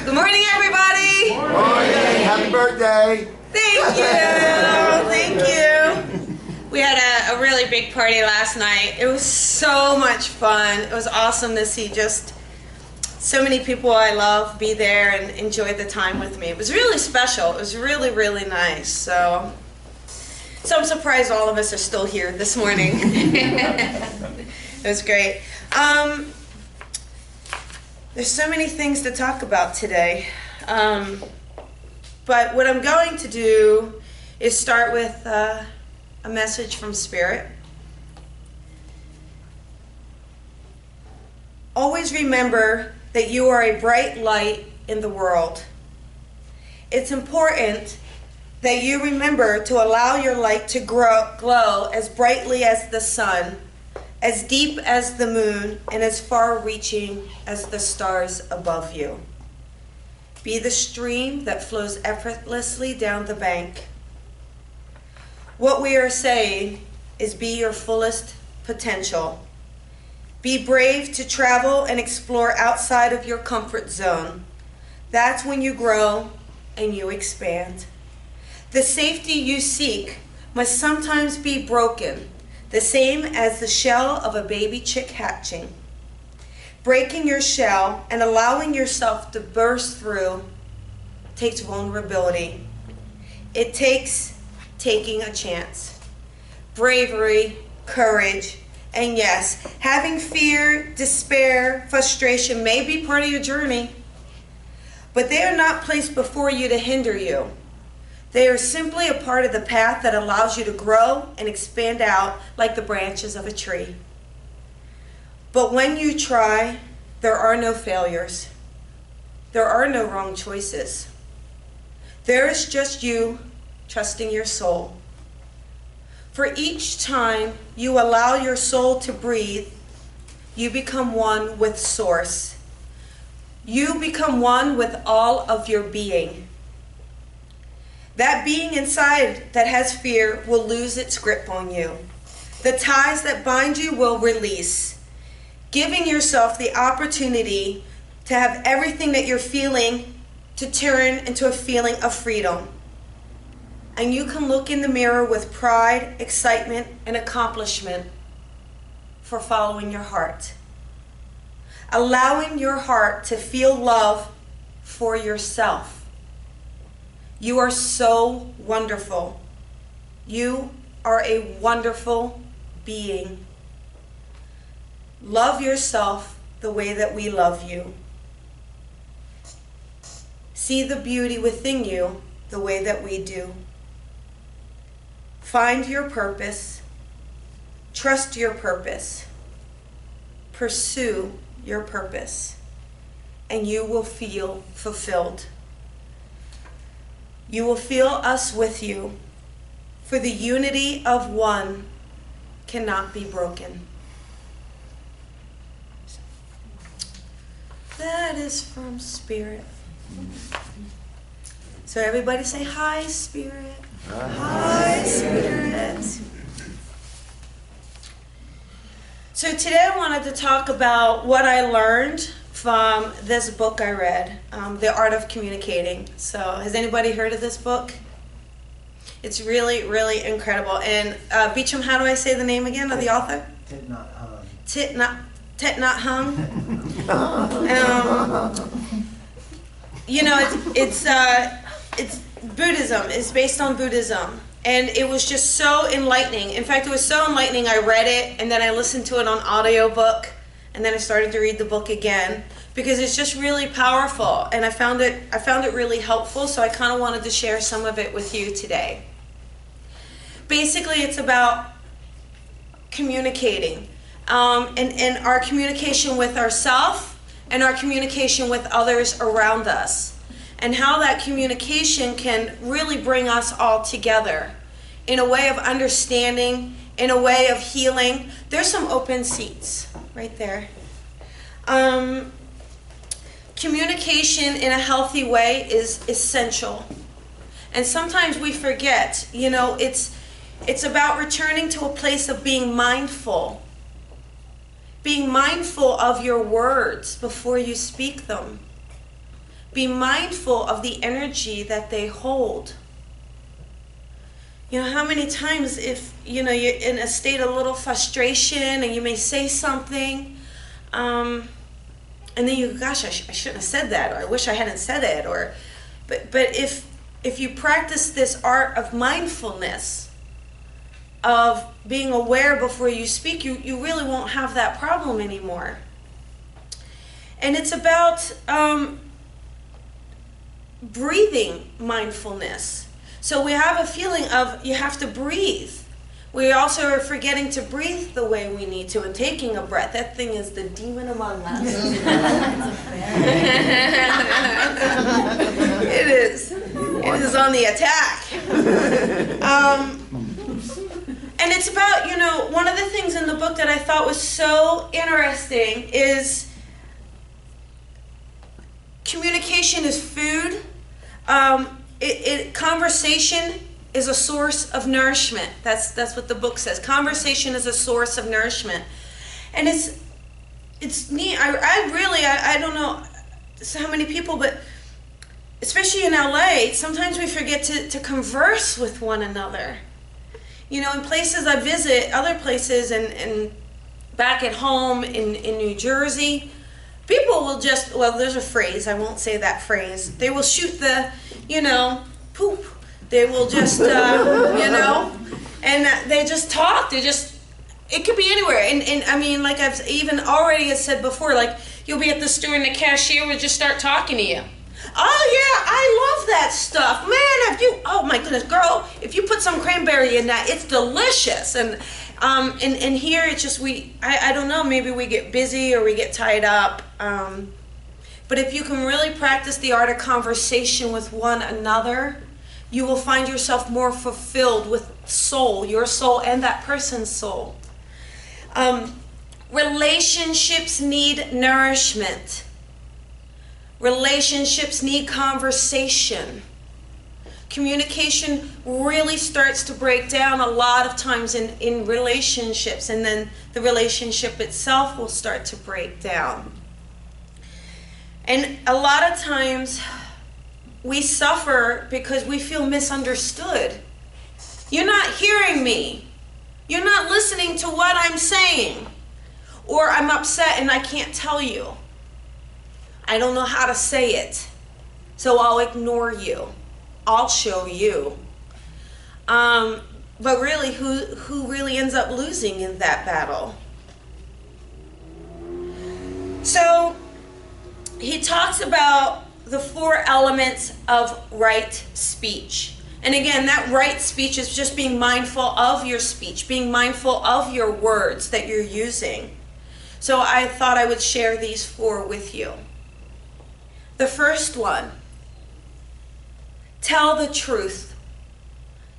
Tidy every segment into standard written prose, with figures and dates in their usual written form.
Good morning, everybody. Good morning. Happy birthday. Thank you. Thank you. We had a really big party last night. It was so much fun. It was awesome to see just so many people I love be there and enjoy the time with me. It was really special. It was really, really nice. So I'm surprised all of us are still here this morning. It was great. There's so many things to talk about today. But what I'm going to do is start with a message from Spirit. Always remember that you are a bright light in the world. It's important that you remember to allow your light to glow as brightly as the sun, as deep as the moon, and as far-reaching as the stars above you. Be the stream that flows effortlessly down the bank. What we are saying is be your fullest potential. Be brave to travel and explore outside of your comfort zone. That's when you grow and you expand. The safety you seek must sometimes be broken, the same as the shell of a baby chick hatching. Breaking your shell and allowing yourself to burst through takes vulnerability. It takes taking a chance, bravery, courage, and yes, having fear, despair, frustration may be part of your journey, but they are not placed before you to hinder you. They are simply a part of the path that allows you to grow and expand out like the branches of a tree. But when you try, there are no failures. There are no wrong choices. There is just you trusting your soul. For each time you allow your soul to breathe, you become one with Source. You become one with all of your being. That being inside that has fear will lose its grip on you. The ties that bind you will release, giving yourself the opportunity to have everything that you're feeling to turn into a feeling of freedom. And you can look in the mirror with pride, excitement, and accomplishment for following your heart. Allowing your heart to feel love for yourself. You are so wonderful. You are a wonderful being. Love yourself the way that we love you. See the beauty within you the way that we do. Find your purpose. Trust your purpose. Pursue your purpose. And you will feel fulfilled. You will feel us with you, for the unity of one cannot be broken. That is from Spirit. So everybody say, hi, Spirit. Hi, Spirit. So today I wanted to talk about what I learned from this book I read, The Art of Communicating. So has anybody heard of this book? It's really, really incredible. And Beecham, how do I say the name again of the author? Thich Nhat Hanh. You know, it's Buddhism. It's based on Buddhism. And it was just so enlightening. In fact, it was so enlightening I read it, and then I listened to it on audiobook, and then I started to read the book again, because it's just really powerful. And I found it really helpful, so I kind of wanted to share some of it with you today. Basically, it's about communicating. And our communication with ourselves and our communication with others around us, and how that communication can really bring us all together in a way of understanding, in a way of healing. There's some open seats right there. Communication in a healthy way is essential, and sometimes we forget. You know, it's about returning to a place of being mindful of your words before you speak them. Be mindful of the energy that they hold. You know, how many times if, you know, you're in a state of little frustration and you may say something, and then you go, gosh, I shouldn't have said that, or I wish I hadn't said it, or, but if you practice this art of mindfulness, of being aware before you speak, you really won't have that problem anymore. And it's about breathing mindfulness. So we have a feeling of you have to breathe. We also are forgetting to breathe the way we need to and taking a breath. That thing is the demon among us. It is. It is on the attack. And it's about, you know, one of the things in the book that I thought was so interesting is communication is food. Conversation is a source of nourishment. That's what the book says. Conversation is a source of nourishment, and it's neat. I don't know how many people, but especially in LA, sometimes we forget to converse with one another. You know, in places I visit, other places, and back at home in New Jersey, people will just, well, there's a phrase, I won't say that phrase. They will shoot the, you know, poop. They will just, you know, and they just talk. They just, it could be anywhere. And I mean, like I've even already said before, like you'll be at the store and the cashier will just start talking to you. Oh yeah, I love that stuff. Man, have you, oh my goodness, girl, if you put some cranberry in that, it's delicious. And here it's just, I don't know, maybe we get busy or we get tied up. But if you can really practice the art of conversation with one another, you will find yourself more fulfilled with soul, your soul and that person's soul. Relationships need nourishment. Relationships need conversation. Communication really starts to break down a lot of times in relationships, and then the relationship itself will start to break down. And a lot of times we suffer because we feel misunderstood. You're not hearing me. You're not listening to what I'm saying. Or I'm upset and I can't tell you. I don't know how to say it, so I'll ignore you. I'll show you. But really, who really ends up losing in that battle? So he talks about the 4 elements of right speech. And again, that right speech is just being mindful of your speech, being mindful of your words that you're using. So I thought I would share these 4 with you. The first one, tell the truth.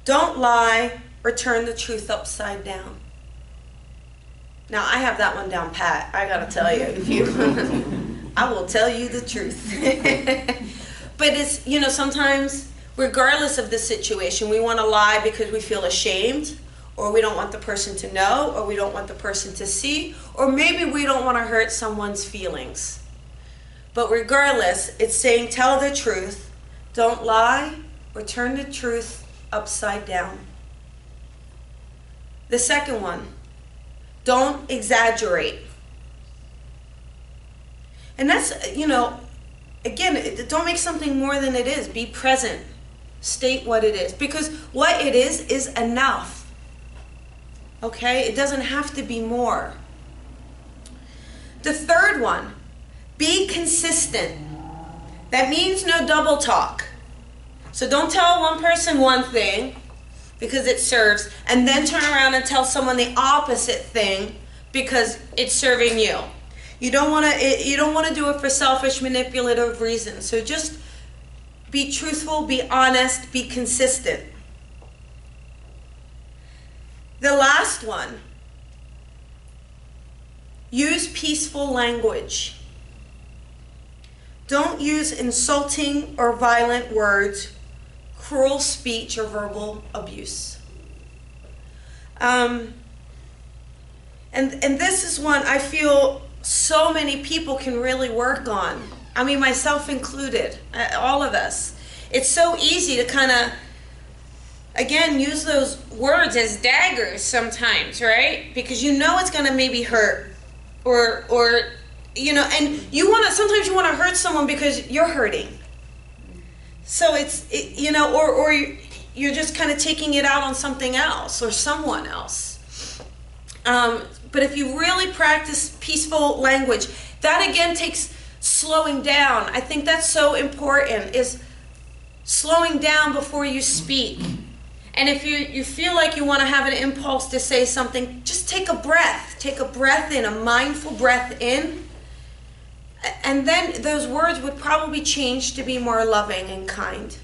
Don't lie or turn the truth upside down. Now, I have that one down pat. I gotta tell you, I will tell you the truth. But it's, you know, sometimes, regardless of the situation, we want to lie because we feel ashamed, or we don't want the person to know, or we don't want the person to see, or maybe we don't want to hurt someone's feelings. But regardless, it's saying tell the truth, don't lie, or turn the truth upside down. The second one, don't exaggerate. And that's, you know, again, don't make something more than it is. Be present. State what it is. Because what it is enough. Okay? It doesn't have to be more. The third one, be consistent. That means no double talk. So don't tell one person one thing because it serves, and then turn around and tell someone the opposite thing because it's serving you. You don't want to do it for selfish, manipulative reasons. So just be truthful, be honest, be consistent. The last one, use peaceful language. Don't use insulting or violent words, cruel speech, or verbal abuse. And this is one I feel so many people can really work on. I mean, myself included, all of us. It's so easy to kind of, again, use those words as daggers sometimes, right? Because you know it's going to maybe hurt, or you know, and sometimes you want to hurt someone because you're hurting. So you know, or you're just kind of taking it out on something else or someone else. But if you really practice peaceful language, that again takes slowing down. I think that's so important, is slowing down before you speak. And if you feel like you want to have an impulse to say something, just take a breath. Take a breath in, a mindful breath in. And then those words would probably change to be more loving and kind.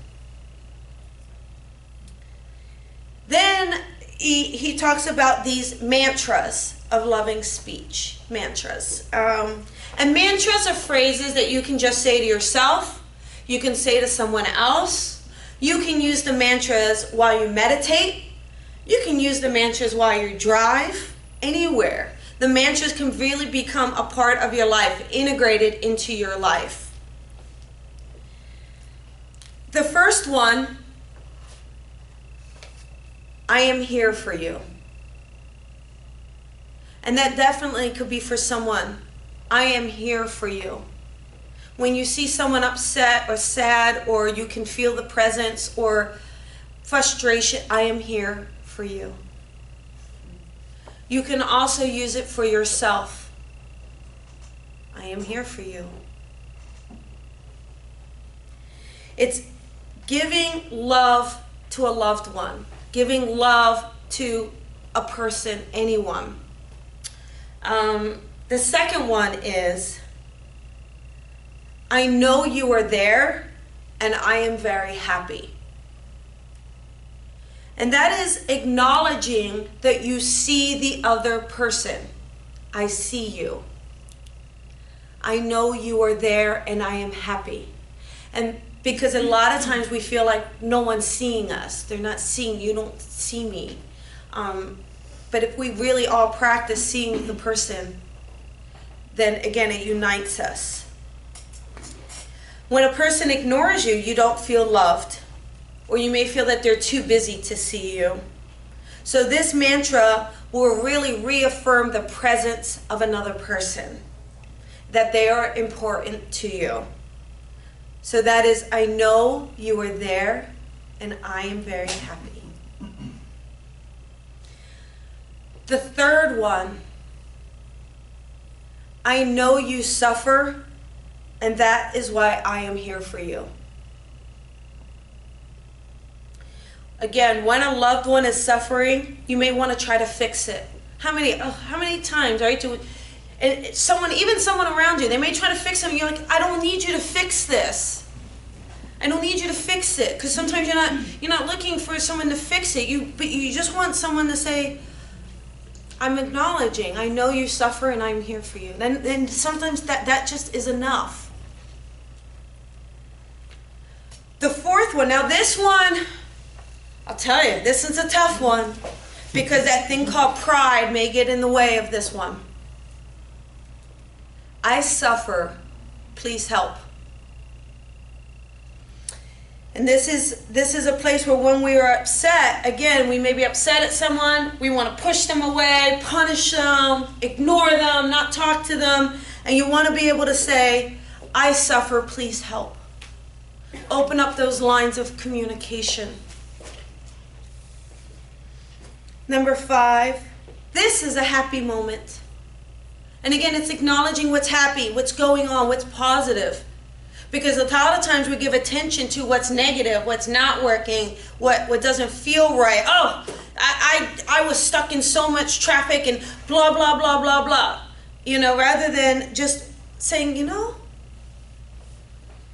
Then he talks about these mantras of loving speech. Mantras. And mantras are phrases that you can just say to yourself. You can say to someone else. You can use the mantras while you meditate. You can use the mantras while you drive. Anywhere. The mantras can really become a part of your life, integrated into your life. The first one, I am here for you. And that definitely could be for someone. I am here for you. When you see someone upset or sad, or you can feel the presence or frustration, I am here for you. You can also use it for yourself. I am here for you. It's giving love to a loved one. Giving love to a person, anyone. The second one is, I know you are there and I am very happy. And that is acknowledging that you see the other person. I see you. I know you are there and I am happy. And because a lot of times we feel like no one's seeing us. They're not seeing, you don't see me. But if we really all practice seeing the person, then again it unites us. When a person ignores you, you don't feel loved. Or you may feel that they're too busy to see you. So this mantra will really reaffirm the presence of another person, that they are important to you. So that is, I know you are there and I am very happy. The third one, I know you suffer and that is why I am here for you. Again, when a loved one is suffering, you may want to try to fix it. How many times, right? And someone around you, they may try to fix it, and you're like, I don't need you to fix this. I don't need you to fix it, because sometimes you're not looking for someone to fix it. But you just want someone to say, I'm acknowledging. I know you suffer, and I'm here for you. And sometimes that just is enough. The fourth one. Now this one, I'll tell you, this is a tough one, because that thing called pride may get in the way of this one. I suffer, please help. And this is a place where when we are upset, again, we may be upset at someone, we want to push them away, punish them, ignore them, not talk to them, and you want to be able to say, I suffer, please help. Open up those lines of communication. Number 5, this is a happy moment. And again, it's acknowledging what's happy, what's going on, what's positive. Because a lot of times we give attention to what's negative, what's not working, what doesn't feel right. Oh, I was stuck in so much traffic and blah, blah, blah, blah, blah. Rather than just saying,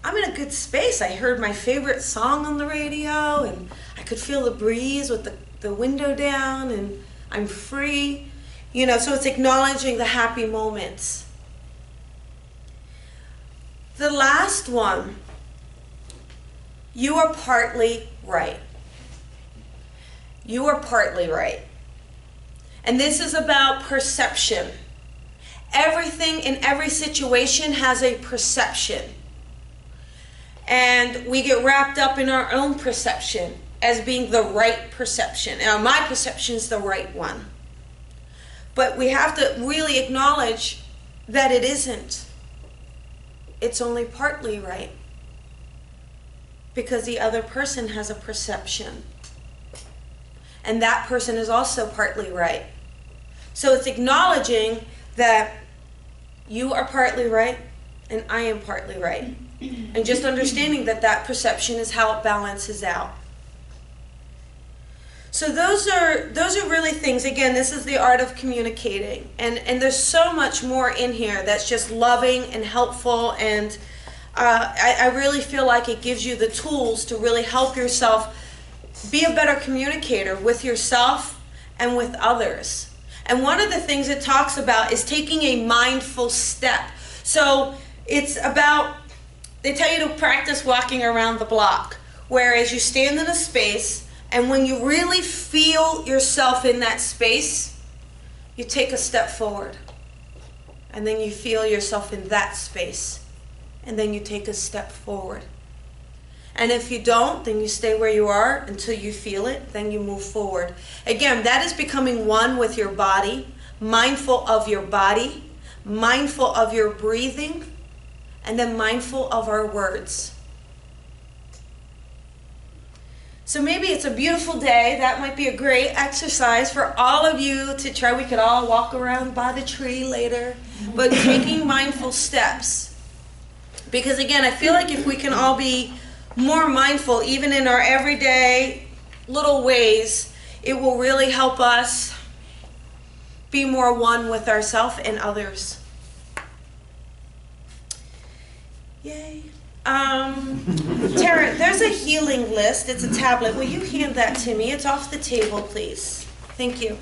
I'm in a good space. I heard my favorite song on the radio and I could feel the breeze with the window down and I'm free. So it's acknowledging the happy moments. The last one, you are partly right. You are partly right. And this is about perception. Everything in every situation has a perception. And we get wrapped up in our own perception as being the right perception. Now, my perception is the right one. But we have to really acknowledge that it isn't. It's only partly right. Because the other person has a perception. And that person is also partly right. So it's acknowledging that you are partly right and I am partly right. And just understanding that that perception is how it balances out. So those are really things. Again, this is the art of communicating. And there's so much more in here that's just loving and helpful. And I really feel like it gives you the tools to really help yourself be a better communicator with yourself and with others. And one of the things it talks about is taking a mindful step. So it's about, they tell you to practice walking around the block, whereas you stand in a space, and when you really feel yourself in that space, you take a step forward. And then you feel yourself in that space, and then you take a step forward. And if you don't, then you stay where you are until you feel it, then you move forward. Again, that is becoming one with your body, mindful of your body, mindful of your breathing, and then mindful of our words. So maybe it's a beautiful day. That might be a great exercise for all of you to try. We could all walk around by the tree later, but taking mindful steps. Because again, I feel like if we can all be more mindful, even in our everyday little ways, it will really help us be more one with ourselves and others. Yay. Terri, there's a healing list. It's a tablet. Will you hand that to me? It's off the table, please. Thank you.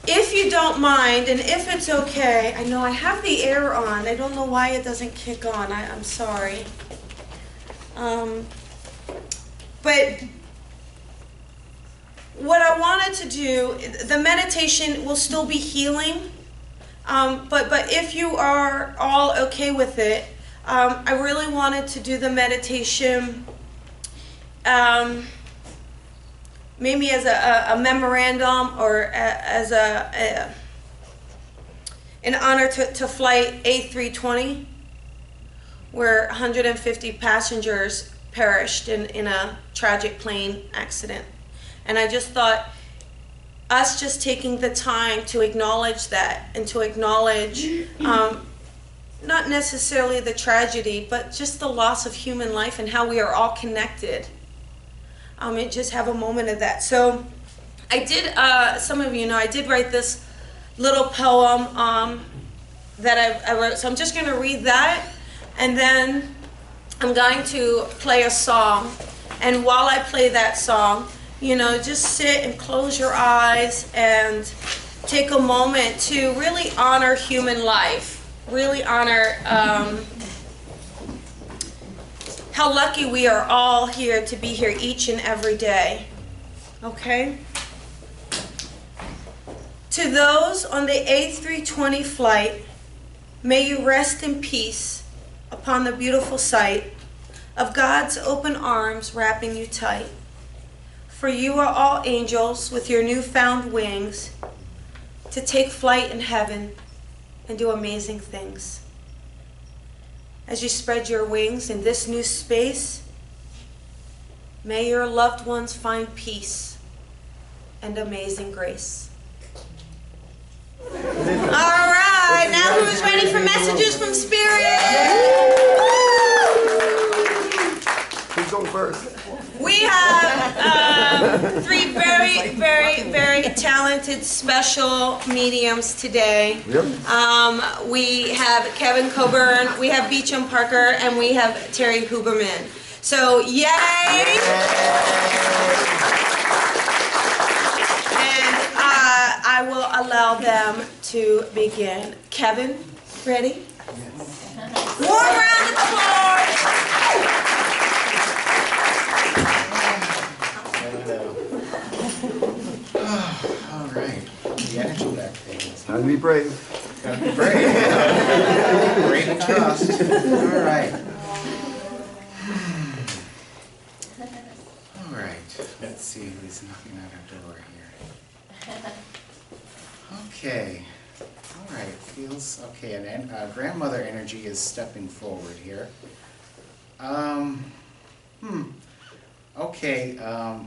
If you don't mind, and if it's okay, I know I have the air on. I don't know why it doesn't kick on. I'm sorry. But what I wanted to do, the meditation will still be healing, but if you are all okay with it, I really wanted to do the meditation maybe as a memorandum or as in honor to flight A320, where 150 passengers perished in a tragic plane accident. And I just thought, us just taking the time to acknowledge that and to acknowledge not necessarily the tragedy, but just the loss of human life and how we are all connected. And just have a moment of that. So I did, some of you know, I did write this little poem that I wrote. So I'm just going to read that, and then I'm going to play a song. And while I play that song, you know, just sit and close your eyes and take a moment to really honor human life. Really honor how lucky we are all here to be here each and every day. Okay? To those on the A320 flight, may you rest in peace upon the beautiful sight of God's open arms wrapping you tight. For you are all angels with your newfound wings to take flight in heaven and do amazing things. As you spread your wings in this new space, may your loved ones find peace and amazing grace. All right, now who's ready for messages from Spirit? Who's going first? We have three very, very, very talented special mediums today. Yep. We have Kevin Coburn, we have Beecham Parker, and we have Terri Huberman. So, yay! And I will allow them to begin. Kevin, ready? Yes. Warm round of applause! All right. The energy back there. Time to be brave. Gotta be brave. Brave and trust. All right. let's see who's knocking at our door here. Okay, all right, feels, okay, and grandmother energy is stepping forward here. Okay, I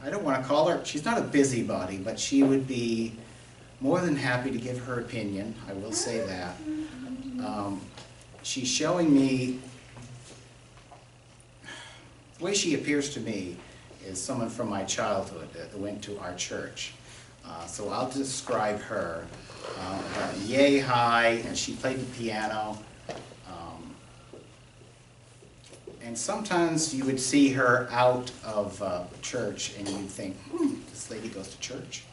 don't want to call her, she's not a busybody, but she would be more than happy to give her opinion, I will say that. She's showing me, the way she appears to me is someone from my childhood that went to our church. So I'll describe her. Yay high, and she played the piano. And sometimes you would see her out of church and you'd think, this lady goes to church?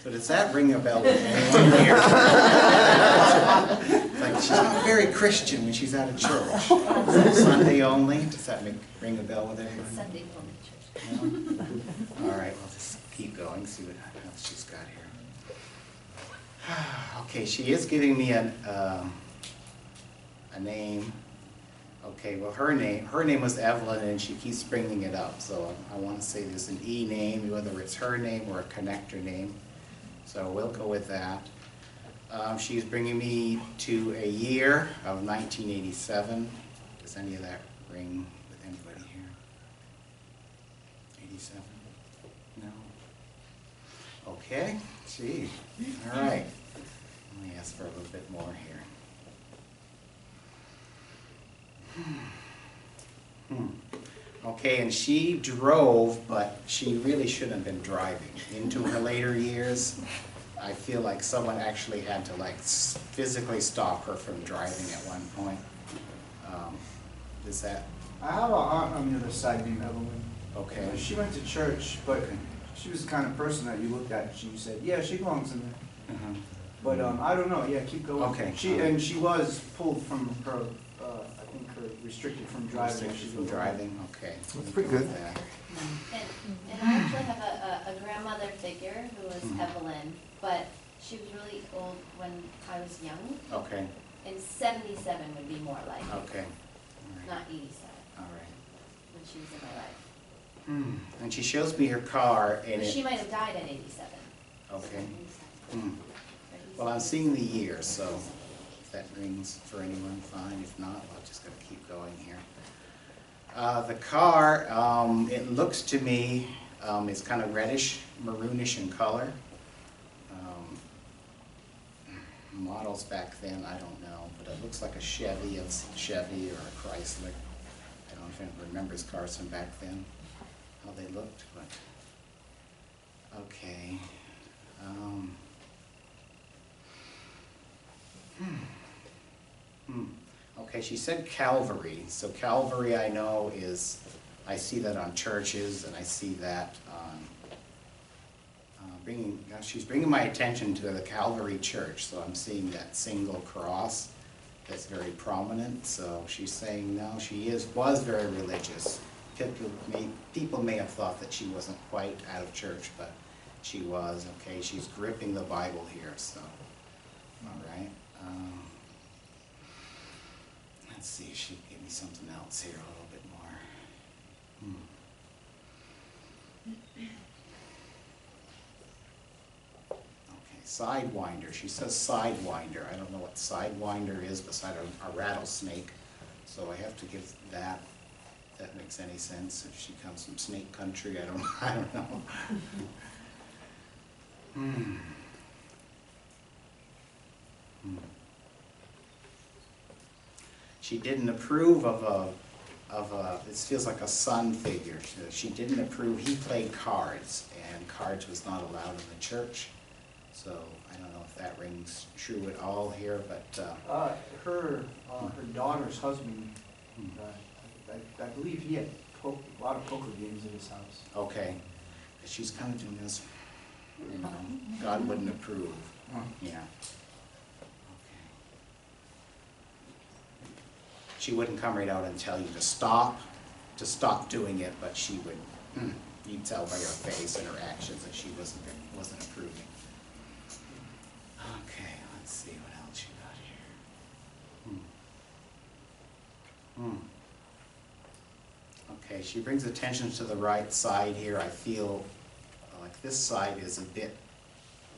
So does that ring a bell with anyone here? Like, she's not very Christian when she's out of church. Sunday only? Does that ring a bell with anyone? Sunday only church. No? All right, we'll just keep going, see what else she's got here. Okay, she is giving me a name. Okay, well, her name was Evelyn, and she keeps bringing it up. So I want to say there's an E name, whether it's her name or a connector name. So we'll go with that. She's bringing me to a year of 1987. Does any of that ring with anybody here? 87? No? Okay, gee, all right. Let me ask for a little bit more here. Okay, and she drove, but she really shouldn't have been driving. Into her later years, I feel like someone actually had to like physically stop her from driving at one point. Is that I have an aunt on the other side named Evelyn. okay? She went to church, but she was the kind of person that you looked at and she said, yeah, she belongs in there. But I don't know, yeah, keep going. Okay. And she was pulled from her, I think her restricted from driving. Restricted from driving, okay. That's pretty good. And I actually have a grandmother figure who was Evelyn, but she was really old when I was young. Okay, And 77 would be more like, okay. not 87, All right. when she was in my life. And she shows me her car and But it... she might have died at 87. Okay. Well, I'm seeing the year, so if that rings for anyone, fine. If not, I'll just gotta keep going here. The car, it looks to me, is kind of reddish, maroonish in color. Models back then, I don't know, but it looks like a Chevy or a Chrysler. I don't know if anyone remembers cars from back then, how they looked, but okay. Okay, she said Calvary. So Calvary, I know is, I see that on churches, and I see that on she's bringing my attention to the Calvary Church. So I'm seeing that single cross that's very prominent. So she's saying no, she was very religious. People may have thought that she wasn't quite out of church, but she was. Okay, she's gripping the Bible here. So, all right. Let's see, she gave me something else here a little bit more. Okay, Sidewinder. She says Sidewinder. I don't know what Sidewinder is beside a rattlesnake, so I have to give that. If that makes any sense. If she comes from snake country, I don't know. She didn't approve of this feels like a son figure. She didn't approve, he played cards, and cards was not allowed in the church. So I don't know if that rings true at all here, but... her daughter's husband, I believe he had a lot of poker games in his house. Okay. She's kind of doing this, you know, God wouldn't approve. Yeah. She wouldn't come right out and tell you to stop doing it, but she would, you'd tell by her face and her actions that she wasn't approving. Okay, let's see what else you got here. Okay, she brings attention to the right side here. I feel like this side is a bit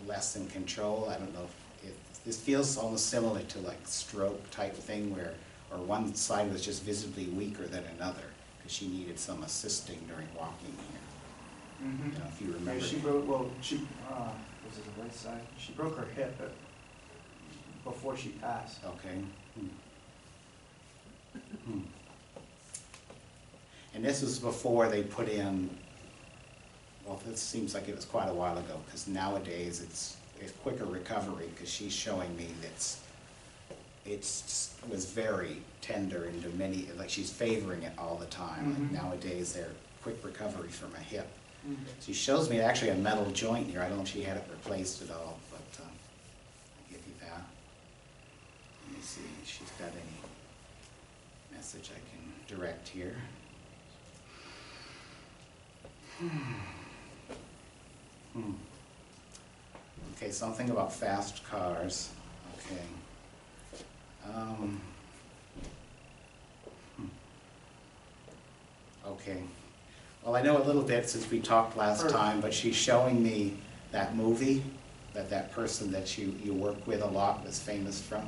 less in control. I don't know if this feels almost similar to like stroke type thing where, or one side was just visibly weaker than another because she needed some assisting during walking here. Mm-hmm. You know, if you remember. Yeah, she broke, well, was it the right side? She broke her hip before she passed. Okay. And this was before they put in, well, this seems like it was quite a while ago, because nowadays it's quicker recovery, because she's showing me that was very tender into many, like she's favoring it all the time. Mm-hmm. Like nowadays they're quick recovery from a hip. Mm-hmm. She shows me actually a metal joint here. I don't know if she had it replaced at all, but I'll give you that. Let me see if she's got any message I can direct here. Okay, something about fast cars. Okay. Okay. Well, I know a little bit since we talked last time, but she's showing me that movie that person that you work with a lot was famous from.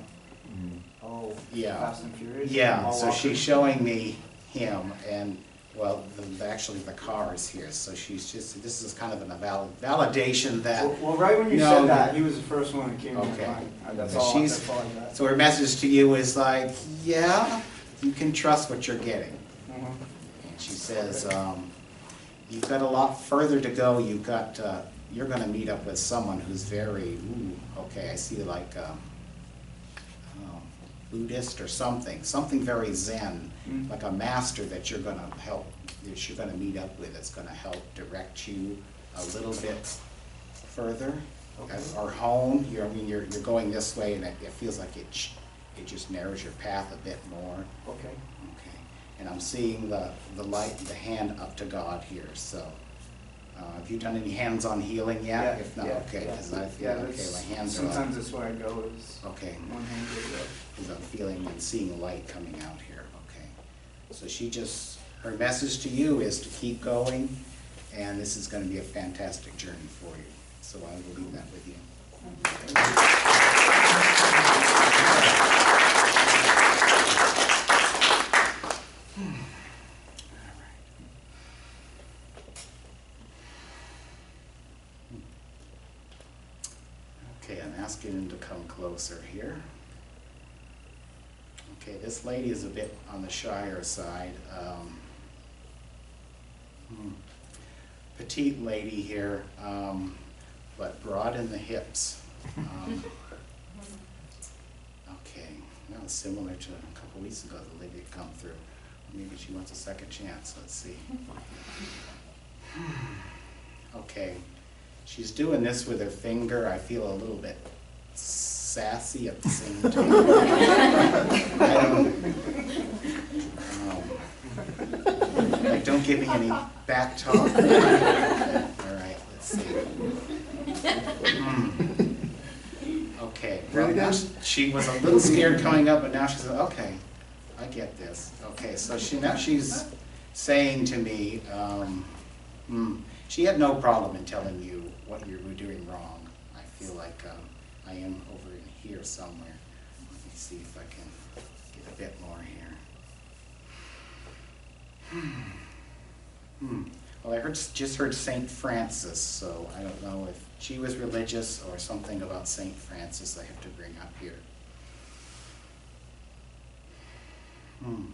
Oh, Yeah. Fast and Furious? Yeah, Paul so Walker? she's showing me him and, well, actually the cars here. So she's just, this is kind of a validation that. Well, right when you No, said that, he was the first one that came to Okay. mind. That's So all I she's- got. So her message to you is like, yeah, you can trust what you're getting. Mhm. And she says, you've got a lot further to go. You've got, you're gonna meet up with someone who's very, okay, I see like, Buddhist or something very Zen, Mm. like a master that you're gonna help, that you're gonna meet up with, that's gonna help direct you a little bit further. Okay. Or home, you're going this way and it feels like it just narrows your path a bit more. Okay. Okay, and I'm seeing the light, the hand up to God here, so. Have you done any hands-on healing yet? Yeah, If not, yeah, okay, yeah. because I feel, Yeah, okay, that's- my hands are up. sometimes that's where I go is Okay, one hand goes up. because I'm feeling and seeing light coming out here, okay. So her message to you is to keep going, and this is gonna be a fantastic journey for you. So I will leave that with you. Okay, I'm asking him to come closer here. Okay, this lady is a bit on the shyer side. Petite lady here, but broad in the hips. Okay, that was similar to a couple weeks ago, the lady had come through. Maybe she wants a second chance, let's see. Okay, she's doing this with her finger. I feel a little bit sassy at the same time. Like, don't give me any back talk. All right, let's see. Okay, well, now she was a little scared coming up, but now she's like, okay, I get this. Okay, so now she's saying to me, she had no problem in telling you what you were doing wrong. I feel like I am over in here somewhere. Let me see if I can get a bit more here. Well, I just heard St. Francis, so I don't know if she was religious or something about St. Francis I have to bring up here. And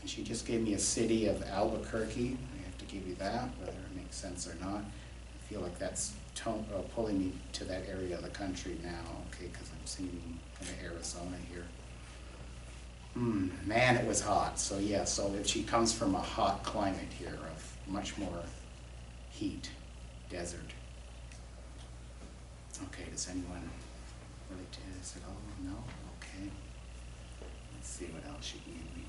she just gave me a city of Albuquerque. I have to give you that, whether it makes sense or not. I feel like that's pulling me to that area of the country now, okay, because I'm seeing kind of Arizona here. Man, it was hot. So yeah, so if she comes from a hot climate here of much more heat, desert. Okay, does anyone relate to this at all? No? Okay. Let's see what else she gave me.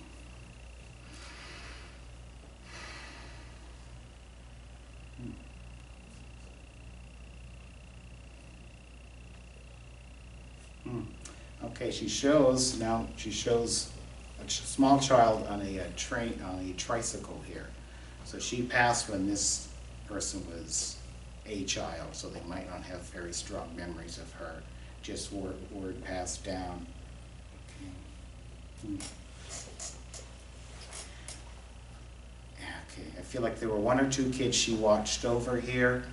Okay, she shows a small child on a tricycle here. So she passed when this person was a child, so they might not have very strong memories of her, just word passed down. Okay. Okay, I feel like there were 1 or 2 kids she watched over here,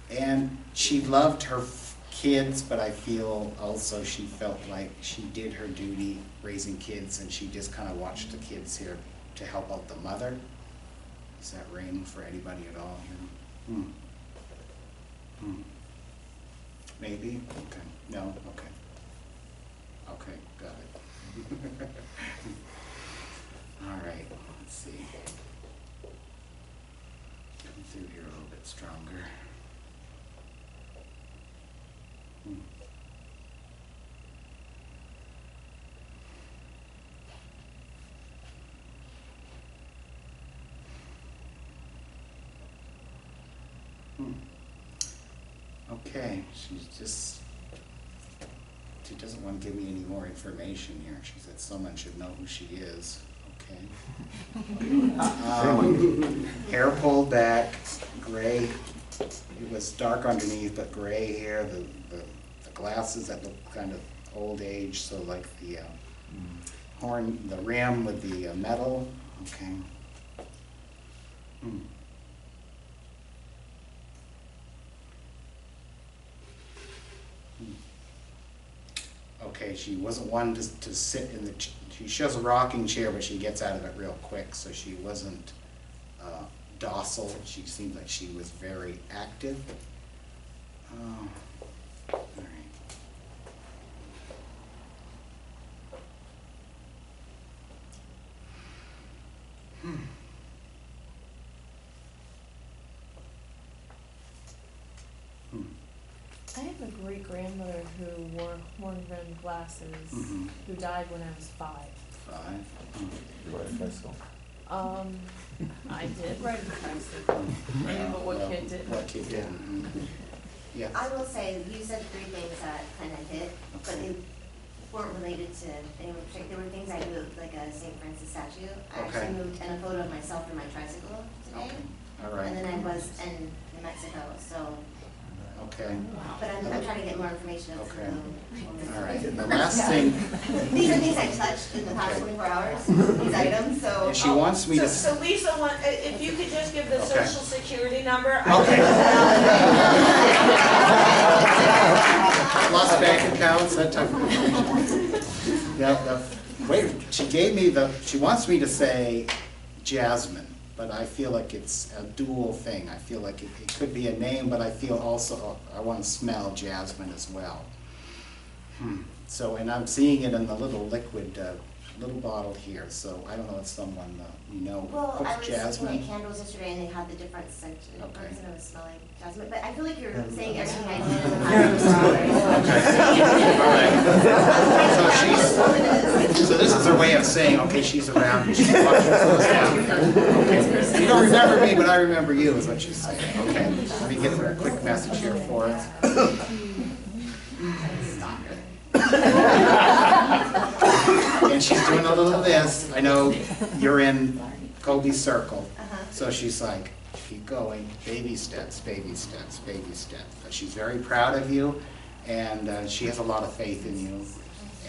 and she loved her kids, but I feel also she felt like she did her duty raising kids, and she just kind of watched the kids here to help out the mother. Is that ring for anybody at all here? Maybe? Okay. No? Okay. Okay, got it. All right, let's see. Come through here a little bit stronger. Okay, she doesn't want to give me any more information here. She said someone should know who she is. Okay. Hair pulled back, gray. It was dark underneath, but gray hair. The glasses that look kind of old age, so like the horn, the rim with the metal. Okay. Okay, she wasn't one to sit in the, she shows a rocking chair, but she gets out of it real quick, so she wasn't docile. She seemed like she was very active. All right. I have a great-grandmother who wore horn-rimmed glasses, who died when I was 5. 5. You ride a bicycle? I did ride a tricycle. But what kid didn't? What kid didn't? Yeah. I will say, you said 3 things that kind of hit, but they weren't related to anyone particular. There were things I moved, like a St. Francis statue. I actually moved, and a photo of myself and my tricycle today. Okay. All right. And then I was in New Mexico, so. Okay. But I'm trying to get more information. Okay. All right. The last thing. These are things I touched in the past 24 hours, these items, so. And she wants me to. So Lisa, if you could just give the Okay. social security number. Okay. Lost bank accounts, that type of information. Yeah, wait, she wants me to say Jasmine, but I feel like it's a dual thing. I feel like it could be a name, but I feel also, I want to smell Jasmine as well. So, and I'm seeing it in the little liquid, little bottle here, so I don't know if someone we know Well, I cooks was jasmine. looking at candles yesterday and they had the different scent, and Okay. I was smelling jasmine, but I feel like you're saying everything I did in the past 24 hours. So this is her way of saying, okay, she's around, and she's watching close down. Okay. You don't remember me, but I remember you, is what she's saying. Okay, let me get a quick message here for us. And she's doing a little of this. I know you're in Colby's circle, so she's like, keep going, baby steps, baby steps, baby steps. She's very proud of you, and she has a lot of faith in you.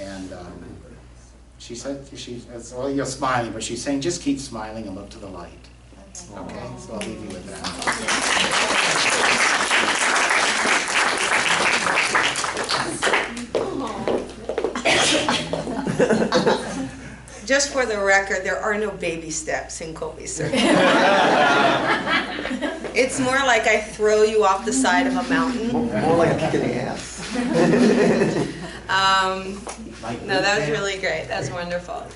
And she said, well, you're smiling, but she's saying just keep smiling and look to the light. Okay, so I'll leave you with that. Just for the record, there are no baby steps in Colby's circle. It's more like I throw you off the side of a mountain. More like kicking the ass. No, that was really great. That's wonderful.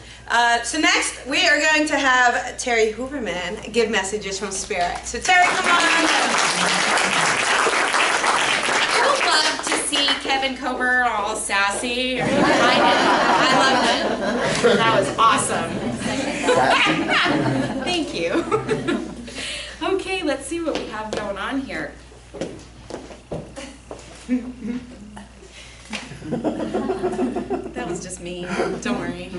So next, we are going to have Terri Huberman give messages from Spirit. So Terri, come on. I would love to see Kevin Coburn all sassy. I loved it. That was awesome. Thank you. Okay, let's see what we have going on here. That was just me. Don't worry.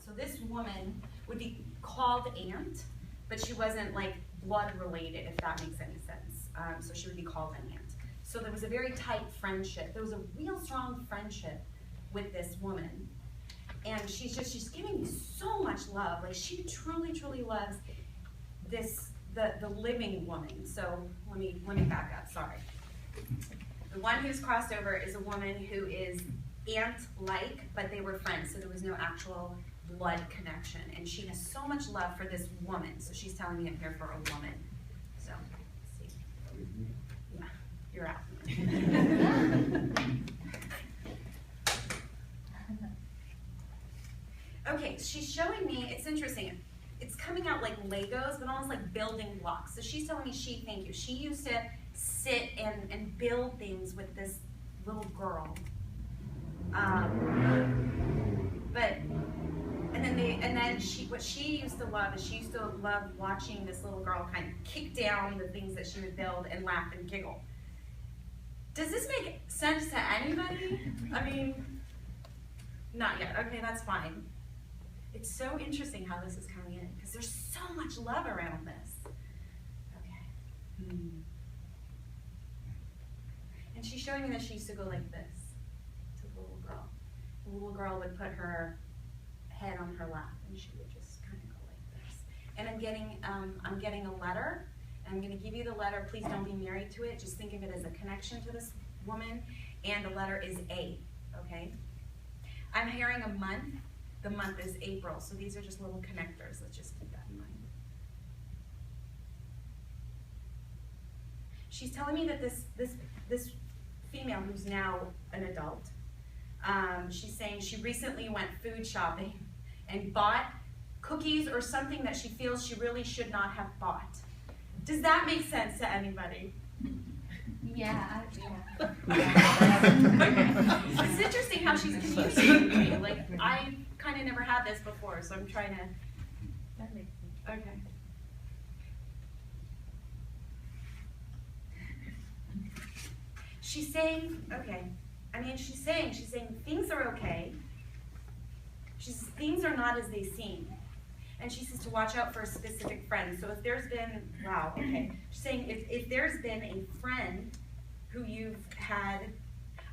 So this woman would be called aunt, but she wasn't like blood related, if that makes any sense. So she would be called an aunt. So there was a very tight friendship. There was a real strong friendship with this woman. And she's giving me so much love. Like, she truly, truly loves the living woman. So let me back up, sorry. The one who's crossed over is a woman who is aunt-like, but they were friends, so there was no actual blood connection. And she has so much love for this woman. So she's telling me I'm here for a woman. So, let's see. Yeah, you're out. Okay, she's showing me, it's interesting. It's coming out like Legos, but almost like building blocks. So she's telling me thank you. She used to sit and build things with this little girl. What she used to love is she used to love watching this little girl kind of kick down the things that she would build and laugh and giggle. Does this make sense to anybody? I mean, not yet. Okay, that's fine. It's so interesting how this is coming in because there's so much love around this. Okay. And she's showing me that she used to go like this to the little girl. The little girl would put her head on her lap and she would just kind of go like this. And I'm getting a letter. And I'm going to give you the letter. Please don't be married to it. Just think of it as a connection to this woman. And the letter is A. Okay. I'm hearing a month. The month is April, so these are just little connectors. Let's just keep that in mind. She's telling me that this female who's now an adult, she's saying she recently went food shopping and bought cookies or something that she feels she really should not have bought. Does that make sense to anybody? Yeah. It's interesting how she's communicating with me. Like, I kind of never had this before, so I'm trying to. That makes sense. Okay. She's saying, okay. She's saying things are okay. Things are not as they seem. And she says to watch out for a specific friend. So if there's been, wow, okay. She's saying if there's been a friend who you've had,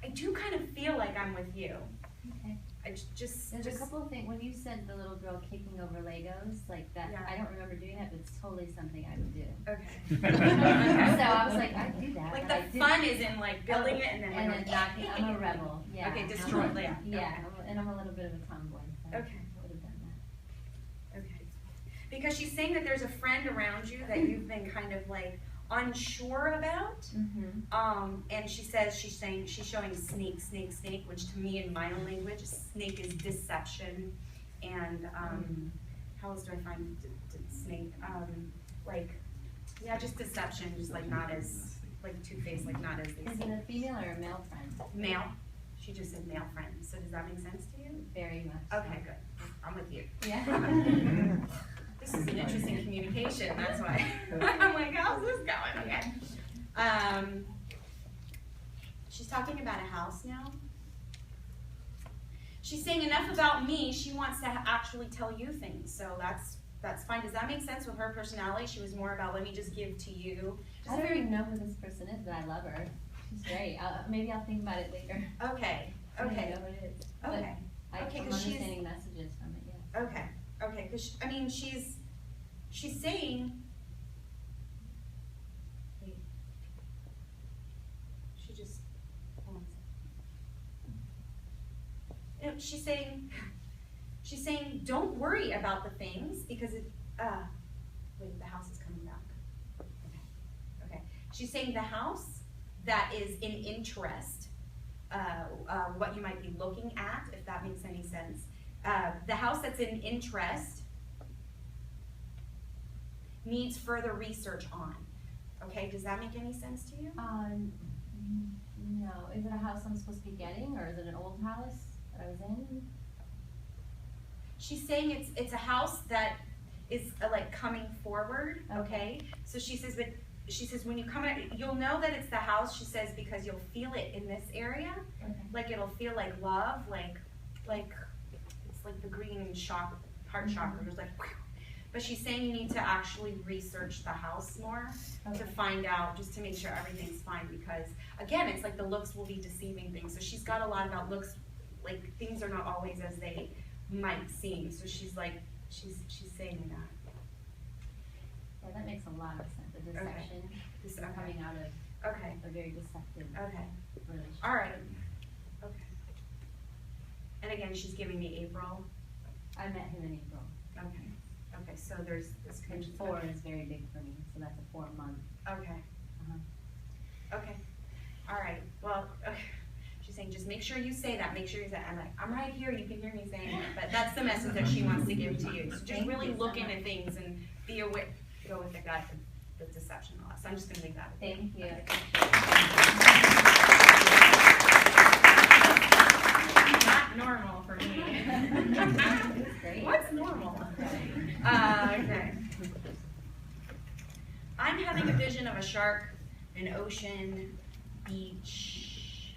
I do kind of feel like I'm with you. Okay. There's a couple of things. When you said the little girl kicking over Legos, like that, Yeah. I don't remember doing that, but it's totally something I would do. Okay. So I was like, I'd do that. Like but the fun is in like building it and then knocking. I'm a rebel. Yeah. Okay, destroy. Yeah. Yeah, and I'm a little bit of a tomboy. So Okay. I would have done that. Okay. Because she's saying that there's a friend around you that you've been kind of like unsure about. Mm-hmm. And she says she's showing snake, which to me in my own language, snake is deception. And how else do I find snake? Just deception, just like not as like two-faced, like not as they Is it seem. a female or a male friend? Male. She just said male friend. So does that make sense to you? Very much. Okay, good. I'm with you. Yeah. This is an interesting communication, that's why. I'm like, how's this going? Okay. She's talking about a house now. She's saying enough about me, she wants to actually tell you things, so that's fine. Does that make sense with her personality? She was more about, let me just give to you. I don't even know who this person is, but I love her. She's great. Maybe I'll think about it later. Okay, I don't okay, know who it is. okay. I'm Okay, 'cause understanding messages from it, yes. Okay, because she's saying, wait, she just, hold on a second. She's saying, don't worry about the things because wait, the house is coming back. Okay. She's saying the house that is in interest, what you might be looking at, if that makes any sense. The house that's in interest needs further research on. Okay, does that make any sense to you? No. Is it a house I'm supposed to be getting, or is it an old house that I was in? She's saying it's a house that is like coming forward. Okay, so she says, but she says when you come out, you'll know that it's the house. She says because you'll feel it in this area, like it'll feel like love, like it's like the green shop heart chakra. There's like, whew. But she's saying you need to actually research the house more to find out, just to make sure everything's fine, because again, it's like the looks will be deceiving things. So she's got a lot about looks, like things are not always as they might seem. So she's like, she's saying that. Yeah, that makes a lot of sense. The deception. Okay. Coming out of a very deceptive relationship. All right. Okay. And again, she's giving me April. I met him in April. Okay. Okay, so there's this And connection. 4 is very big for me, so that's a 4-month. Okay. Uh-huh. Okay. All right. Well, she's saying just make sure you say that. Make sure you say that. I'm like, I'm right here. You can hear me saying it. But that's the message that she wants to give to you. So just really look into things and be aware. Go with the gut, the deception, all that. So I'm just going to leave that. Thank you. Not normal for me. Great. What's normal? Okay. I'm having a vision of a shark, an ocean, beach,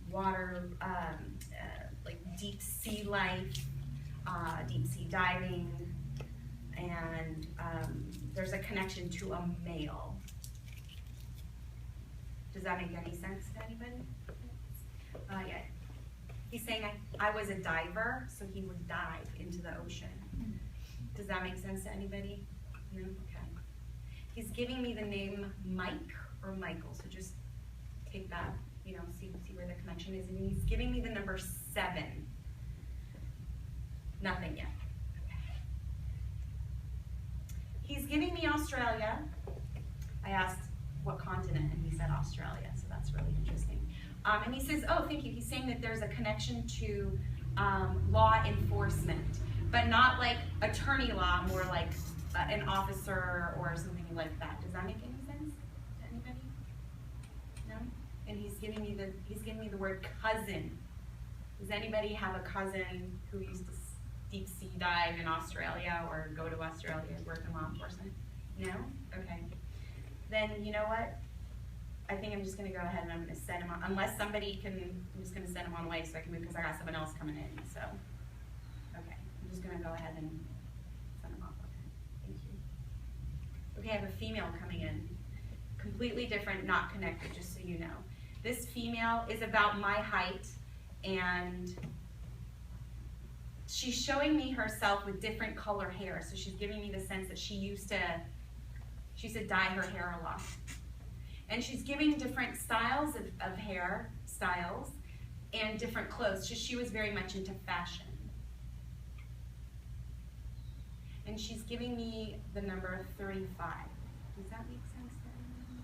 water, like deep sea life, deep sea diving, and there's a connection to a male. Does that make any sense to anybody? Yeah. He's saying I was a diver, so he would dive into the ocean. Does that make sense to anybody? No? Okay. He's giving me the name Mike or Michael, so just take that, you know, see where the connection is. And he's giving me the number 7. Nothing yet. Okay. He's giving me Australia. I asked what continent, and he said Australia, so that's really interesting. And he says, oh, thank you. He's saying that there's a connection to law enforcement, but not like attorney law, more like an officer or something like that. Does that make any sense to anybody? No? And he's giving me the word cousin. Does anybody have a cousin who used to deep sea dive in Australia or go to Australia and work in law enforcement? No? Okay. Then you know what? I think I'm just going to go ahead and I'm going to send him on, unless somebody can, I'm just going to send him on away so I can move because I got someone else coming in. So, okay, I'm just going to go ahead and send him off. Okay, thank you. Okay, I have a female coming in, completely different, not connected, just so you know. This female is about my height, and she's showing me herself with different color hair. So she's giving me the sense that she used to dye her hair a lot. And she's giving different styles of hair styles and different clothes. She was very much into fashion. And she's giving me the number 35. Does that make sense to anyone?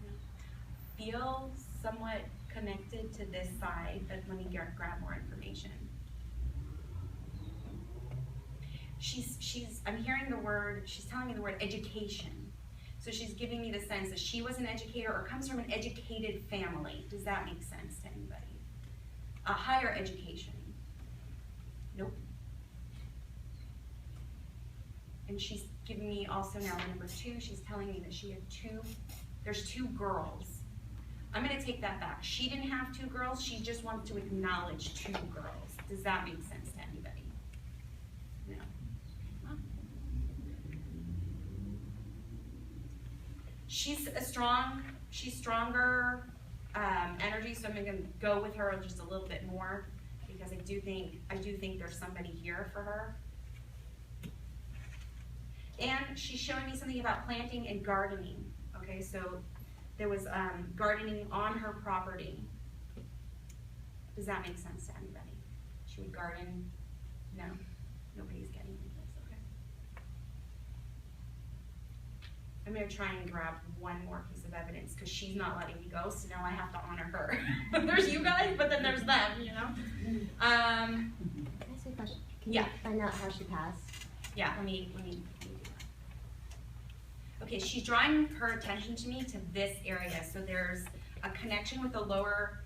No? Feel somewhat connected to this side, but let me grab more information. I'm hearing the word, she's telling me the word education. So she's giving me the sense that she was an educator or comes from an educated family. Does that make sense to anybody? A higher education. Nope. And she's giving me also now number 2. She's telling me that she had there's 2 girls. I'm going to take that back. She didn't have 2 girls. She just wants to acknowledge 2 girls. Does that make sense to anybody? No. Huh? She's stronger energy, so I'm going to go with her just a little bit more because I do think there's somebody here for her. And she's showing me something about planting and gardening. Okay, so there was gardening on her property. Does that make sense to anybody? She would garden? No? Nobody's getting this, okay. I'm gonna try and grab one more piece of evidence because she's not letting me go, so now I have to honor her. There's you guys, but then there's them, you know? Can I ask you a question? Can you find out how she passed? Yeah, let me do that. Okay, she's drawing her attention to me to this area. So there's a connection with the lower,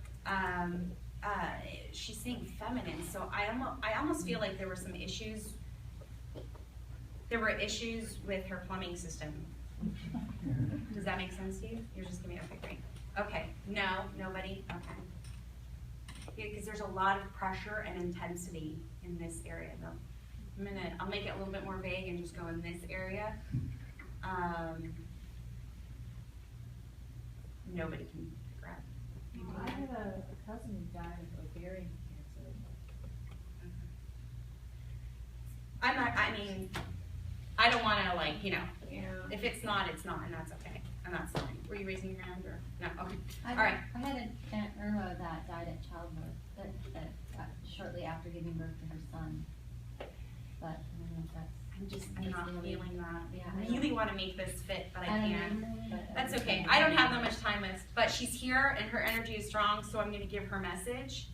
she's saying feminine. So I almost feel like there were some issues. There were issues with her plumbing system. Does that make sense to you? You're just giving me, okay, great. Okay, no, nobody, okay. because there's a lot of pressure and intensity in this area though. I'll make it a little bit more vague and just go in this area. Nobody can grab. I had a cousin who died of ovarian cancer. I don't wanna like, you know, if it's not, it's not, and that's okay, and that's fine. Were you raising your hand or, no, okay, all right. I had an Aunt Irma that died at childbirth, shortly after giving birth to her son. But I don't know if that's. I'm not feeling that. Yeah, I really wanna make this fit, but I can't. But That's okay, I don't have that much time left, but she's here and her energy is strong, so I'm gonna give her message.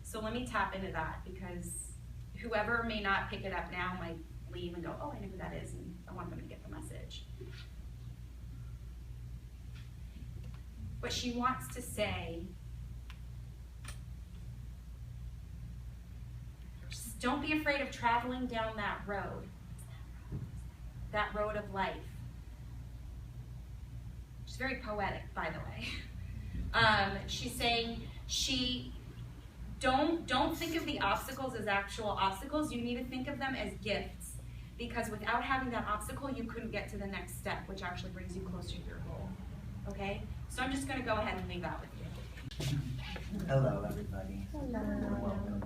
So let me tap into that, because whoever may not pick it up now might leave and go, oh, I know who that is, and I want them to get the message. What she wants to say, just don't be afraid of traveling down that road of life. She's very poetic, by the way. She's saying don't think of the obstacles as actual obstacles. You need to think of them as gifts, because without having that obstacle, you couldn't get to the next step, which actually brings you closer to your goal. Okay? So I'm just going to go ahead and leave that with you. Hello, everybody. Hello. Welcome.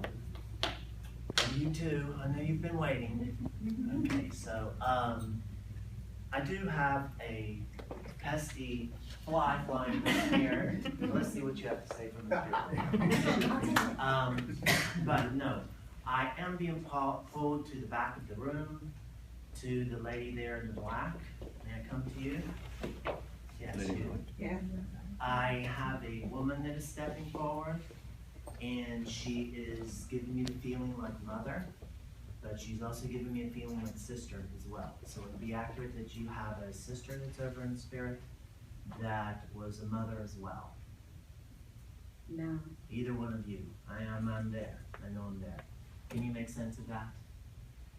And you too. I know you've been waiting. Okay, so I do have a pesky fly flying here. Let's see what you have to say from the spirit. But no, I am being pulled to the back of the room, to the lady there in the black. May I come to you? Yes, you. Yeah. I have a woman that is stepping forward, and she is giving me the feeling like mother, but she's also giving me a feeling like sister as well. So it would be accurate that you have a sister that's over in the spirit that was a mother as well. No. Either one of you. I'm there. I know I'm there. Can you make sense of that?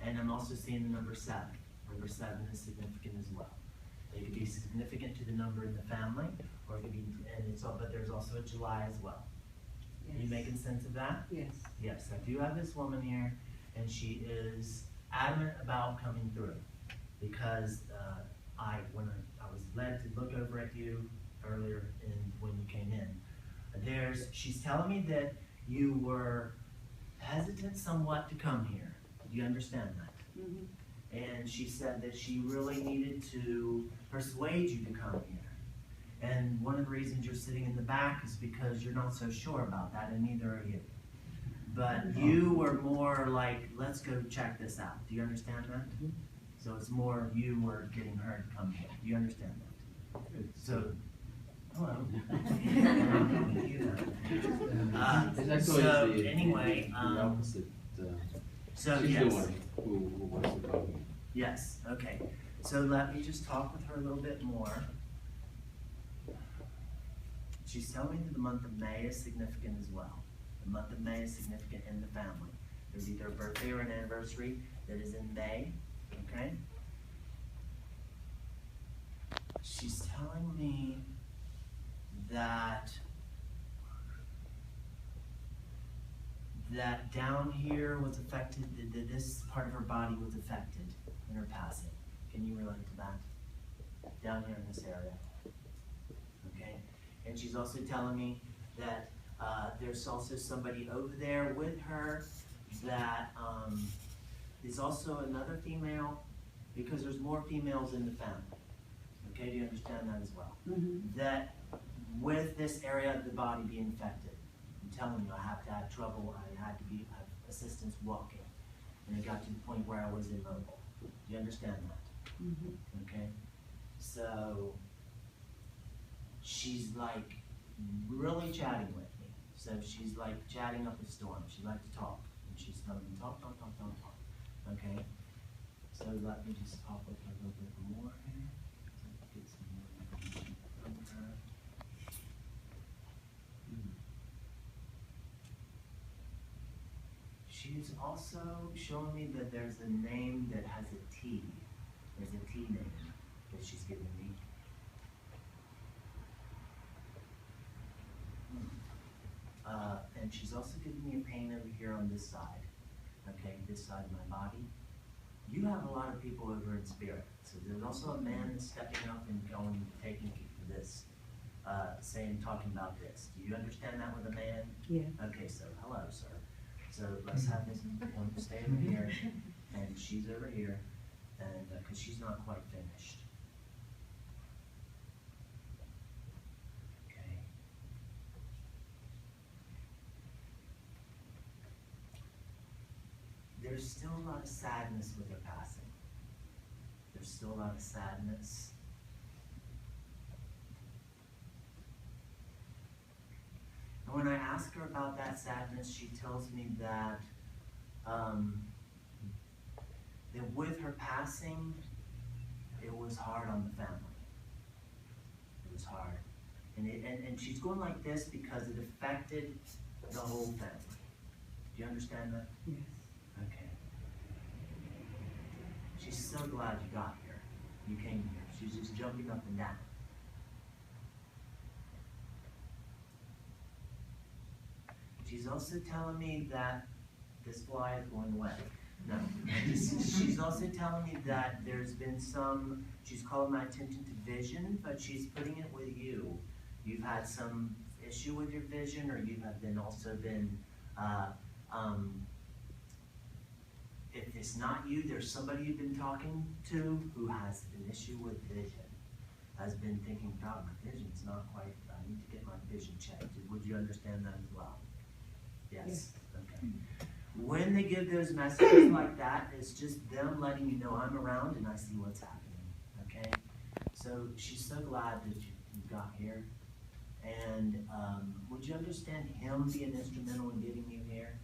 And I'm also seeing the number 7. Number 7 is significant as well. It could be significant to the number in the family, or it could be, but there's also a July as well. Yes. Are you making sense of that? Yes. Yes, I do have this woman here, and she is adamant about coming through, because when I was led to look over at you earlier when you came in, she's telling me that you were hesitant somewhat to come here. Do you understand that? Mm-hmm. And she said that she really needed to persuade you to come here. And one of the reasons you're sitting in the back is because you're not so sure about that, and neither are you. But you were more like, let's go check this out. Do you understand that? Mm-hmm. So it's more you were getting her to come here. Do you understand that? So, hello. So anyway, so yes. Who wants to come here? Yes, okay. So let me just talk with her a little bit more. She's telling me that the month of May is significant as well. The month of May is significant in the family. There's either a birthday or an anniversary that is in May, okay? She's telling me that down here was affected, that this part of her body was affected in her passing. Can you relate to that? Down here in this area. Okay? And she's also telling me that there's also somebody over there with her that is also another female, because there's more females in the family. Okay, do you understand that as well? Mm-hmm. That with this area of the body being affected, I'm telling you, I have to have trouble, I had to have assistance walking. And it got to the point where I was immobile. Do you understand that? Mm-hmm. Okay? So, she's like really chatting with me. So she's like chatting up a storm. She likes to talk. And she's telling me, talk. Okay? So let me just talk with her a little bit more here. Get some more information from her. She's also showing me that there's a name that has a T. There's a T name that she's giving me. and she's also giving me a pain over here on this side. Okay, this side of my body. You have a lot of people over in spirit. So there's also a man that's stepping up and going, taking this, talking about this. Do you understand that with a man? Yeah. Okay, so hello, sir. So let's have this one stay over here, and she's over here, and because she's not quite finished. Okay. There's still a lot of sadness with her passing. There's still a lot of sadness. And when I ask her about that sadness, she tells me that that with her passing, it was hard on the family. It was hard. And she's going like this because it affected the whole family. Do you understand that? Yes. Okay. She's so glad you got here. You came here. She's just jumping up and down. She's also telling me that this fly is going away. No. She's also telling me that there's been she's called my attention to vision, but she's putting it with you. You've had some issue with your vision, or you have also been, if it's not you, there's somebody you've been talking to who has an issue with vision, has been thinking, God, my vision's not quite, I need to get my vision checked. Would you understand that as well? Yes. Okay. When they give those messages like that, it's just them letting you know I'm around and I see what's happening. Okay? So she's so glad that you got here. And would you understand him being instrumental in getting you here?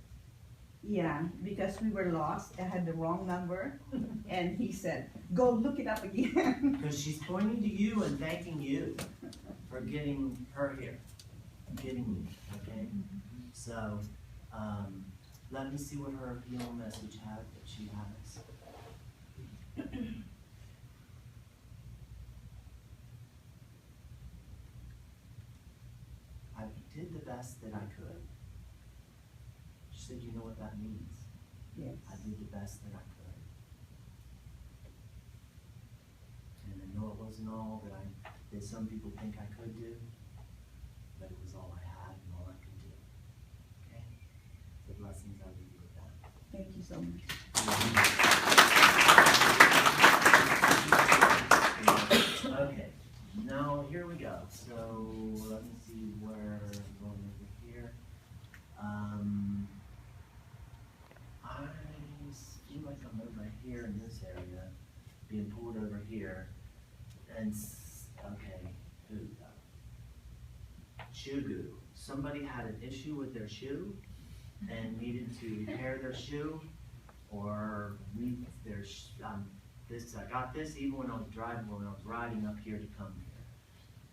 Yeah, because we were lost. I had the wrong number, and he said, "Go look it up again." Because she's pointing to you and thanking you for getting her here, getting me. Okay. So let me see what her healing message that she has. I did the best that I could. She said, you know what that means? Yes. I did the best that I could. And I know it wasn't all that some people think I could do, but it was all I had and all I could do. Okay? The blessings I leave you with that. Thank you so much. Okay, now here we go. So let me see where I'm going over here. I feel like I'm over here in this area, being pulled over here. And okay, shoe goo. Somebody had an issue with their shoe and needed to repair their shoe, or need their I got this even when I was riding up here to come here.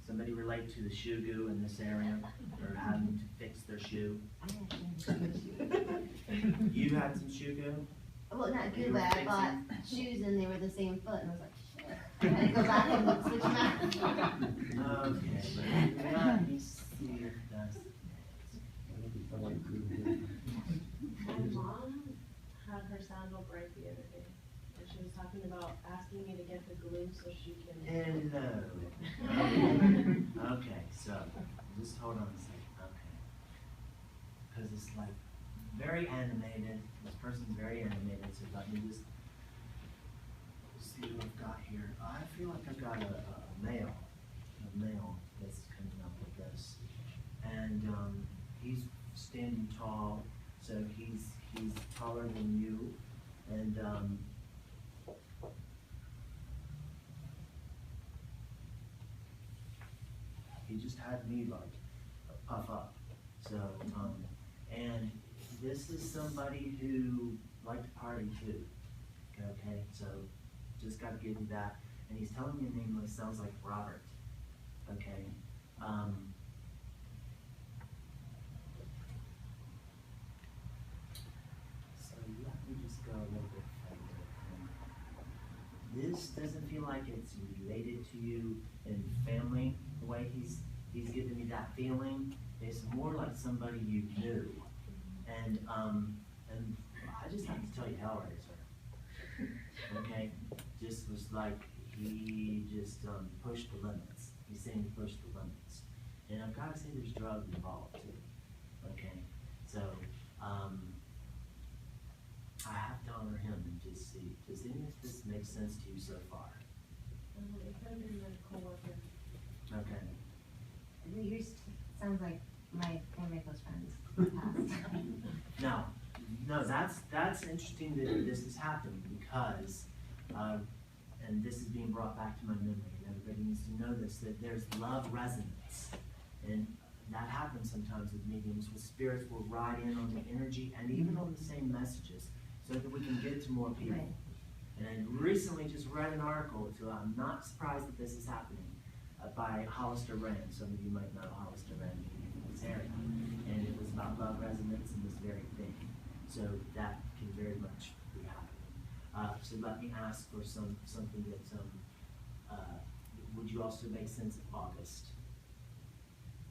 Somebody relate to the shoe goo in this area, or having to fix their shoe? You had some shoe goo? Well, not goo, but I bought shoes and they were the same foot, and I was like, shit. I had to go back and switch them out. Okay, let me see if that's. My mom had her sandal break the other day, and she was talking about asking me to get the glue so she can. Hello. Okay, so just hold on a second. Okay, because it's like very animated. This person's very animated, so let me just see what I've got here. I feel like I've got a male that's coming up with this, and he's standing tall, so he's taller than you, and he just had me like puff up. So and this is somebody who liked to party too. Okay, so just got to give you that. And he's telling me a name that sounds like Robert. Okay. So let me just go a little bit further. This doesn't feel like it's related to you in family. The way he's giving me that feeling It's more like somebody you knew. And I just have to tell you, Hellraiser, okay, just was like, he just pushed the limits. He's saying he pushed the limits. And I've got to say there's drugs involved too, okay? So, I have to honor him and just see, does any of this make sense to you so far? It could have been a coworker. Okay. Yours sounds like my family close friends. No, that's interesting that this has happened because, and this is being brought back to my memory, and everybody needs to know this, that there's love resonance. And that happens sometimes with mediums, with spirits will ride in on the energy and even on the same messages so that we can get to more people. Right. And I recently just read an article, so I'm not surprised that this is happening, by Hollister Rand. Some of you might know Hollister Rand in this area. And it was about love resonance and this very thing. So that can very much be happening. So let me ask for something that, would you also make sense of August?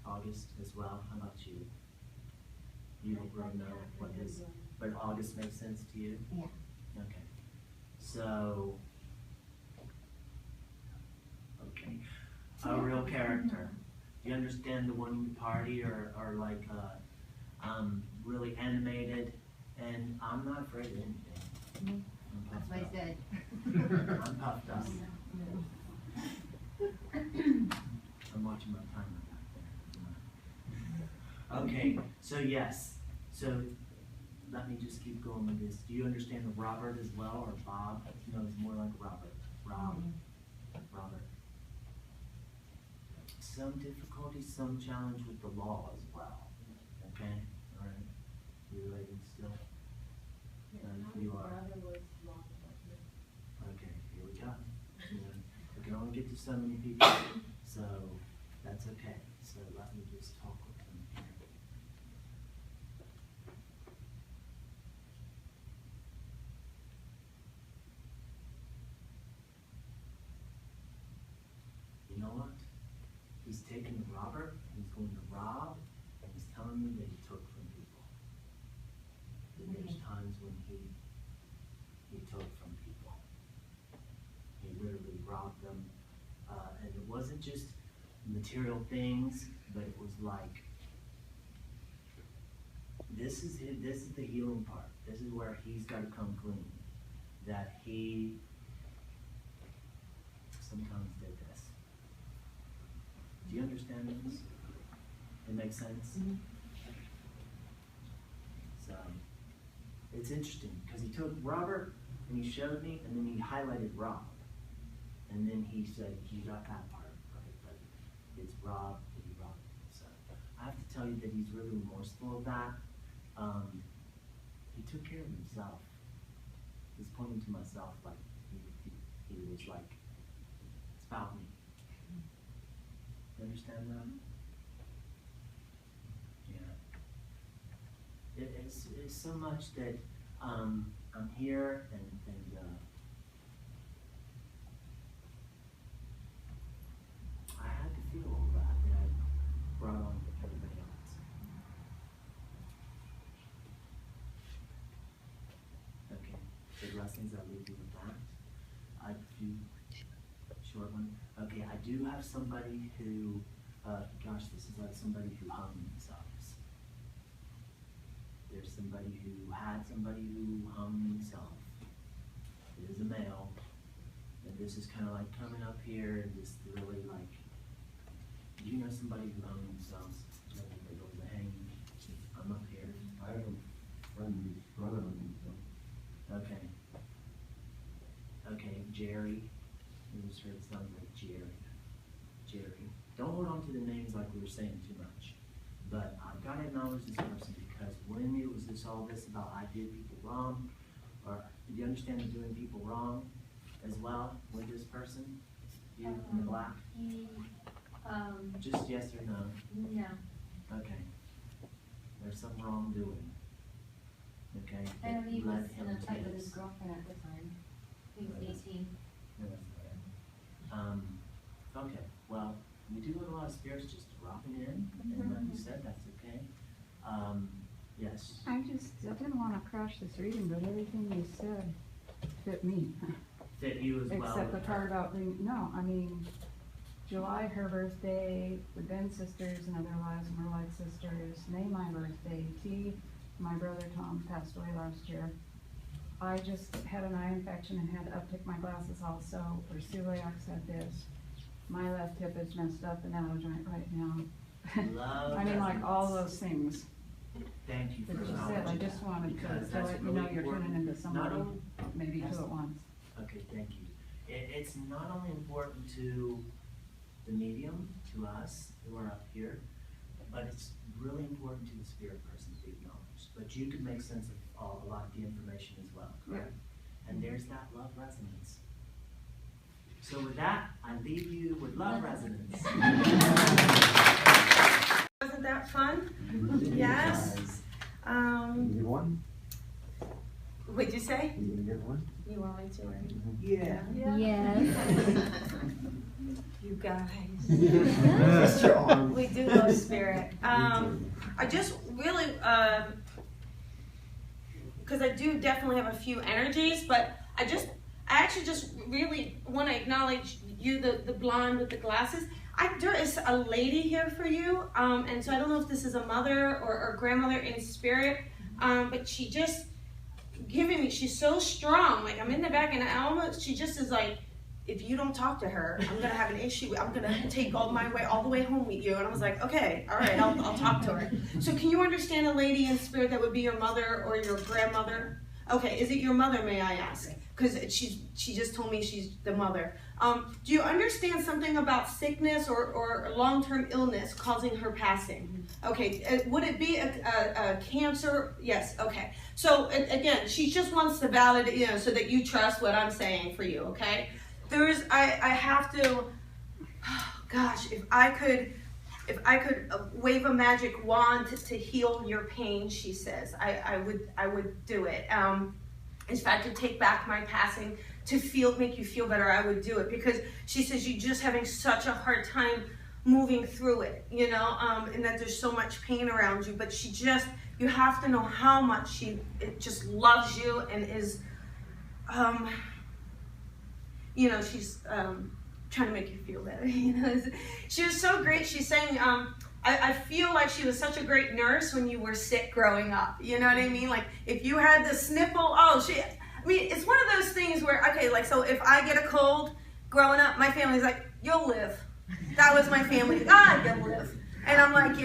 August as well, how about you? You don't really know what this, but August makes sense to you? Yeah. Okay. So, okay, a real character. Do you understand the wanting to party or like really animated? And I'm not afraid of anything. That's why he's good. I'm puffed up. I'm watching my timer back there. Okay, so yes. So let me just keep going with this. Do you understand the Robert as well, or Bob? No, it's more like Robert. Robert. Some difficulty, some challenge with the law as well. Okay? All right. You related still? You are. Okay, here we go. You know, we can only get to so many people, so that's okay. So let me just talk with them here. You know what? He's taking Robert, he's going to rob, and he's telling me that he took from people. And there's times when he took from people. He literally robbed them. And it wasn't just material things, but it was like, this is the healing part. This is where he's got to come clean. That he sometimes did this. Do you understand this? It makes sense? Mm-hmm. So, it's interesting, because he took Robert, and he showed me, and then he highlighted Rob. And then he said, you got that part, right? But it's Rob, and he robbed him. So, I have to tell you that he's really remorseful of that. He took care of himself. He's pointing to myself like, he was like, it's about me. You understand that? Yeah. It's so much that I'm here and I had to feel all that I brought on with everybody else. Okay, the blessings, I'll leave you with that. I do short one. Okay, I do have somebody who, gosh, this is like somebody who hung themselves. There's somebody who had somebody who hung themselves. It is a male. And this is kind of like coming up here and just really like, do you know somebody who hung themselves? There was a hanging. I'm up here. I have a friend whose brother hung himself. Okay. Okay, Jerry. You just heard it sound like Jerry. Jerry. Don't hold on to the names like we were saying too much. But I've got to acknowledge this person because when it was all this about I did people wrong, or do you understand doing people wrong as well with this person? You in the black? Just yes or no? No. Okay. There's some wrongdoing. Okay. I know he that was led in a him to fight with this. his girlfriend at the time. He was 18. Okay, well, we do have a lot of spirits just dropping in, and like you said, that's okay. Yes. I didn't want to crash this reading, but everything you said fit me. Fit you as well. Except the part about no, I mean, July, her birthday, we've been sisters in other lives, and we're like sisters. May, my birthday. T, my brother Tom passed away last year. I just had an eye infection and had to uptick my glasses also. For celiac said this. My left hip is messed up and out of joint right now. Love I mean, like resonance. all those things Thank you for that you said. acknowledging I just that, wanted because to that's let you really know you're important. turning into somebody, Not only- maybe Yes. two at once. Okay, thank you. It's not only important to the medium, to us who are up here, but it's really important to the spirit person to be acknowledged. But you can make sense of a lot of the information as well, correct? And there's that love resonance. So with that, I leave you with love resonance. Wasn't that fun? Yes. You get one? What'd you say? You gonna get one? You want me to, right? Yeah. Yes. You guys. Yeah. We do love spirit. I just really, because I do definitely have a few energies, but I actually just really want to acknowledge you, the blonde with the glasses. There is a lady here for you, and so I don't know if this is a mother or grandmother in spirit, but she just giving me, she's so strong. Like I'm in the back and she just is like, if you don't talk to her, I'm gonna have an issue. I'm gonna take all the way home with you. And I was like, okay, all right, I'll talk to her. So can you understand a lady in spirit that would be your mother or your grandmother? Okay, is it your mother, may I ask? Because she just told me she's the mother. Do you understand something about sickness or long-term illness causing her passing? Okay, would it be a cancer? Yes, okay. So again, she just wants to validate, so that you trust what I'm saying for you, okay? I have to, gosh, if I could wave a magic wand to heal your pain, she says, I would do it. If I could take back my passing to make you feel better, I would do it, because she says you're just having such a hard time moving through it, and that there's so much pain around you. But you have to know how much it just loves you and is, she's trying to make you feel better. She was so great. She's saying, I feel like she was such a great nurse when you were sick growing up. You know what I mean? Like if you had the sniffle, it's one of those things where, okay, like, so if I get a cold growing up, my family's like, you'll live. That was my family. You'll live. And I'm like,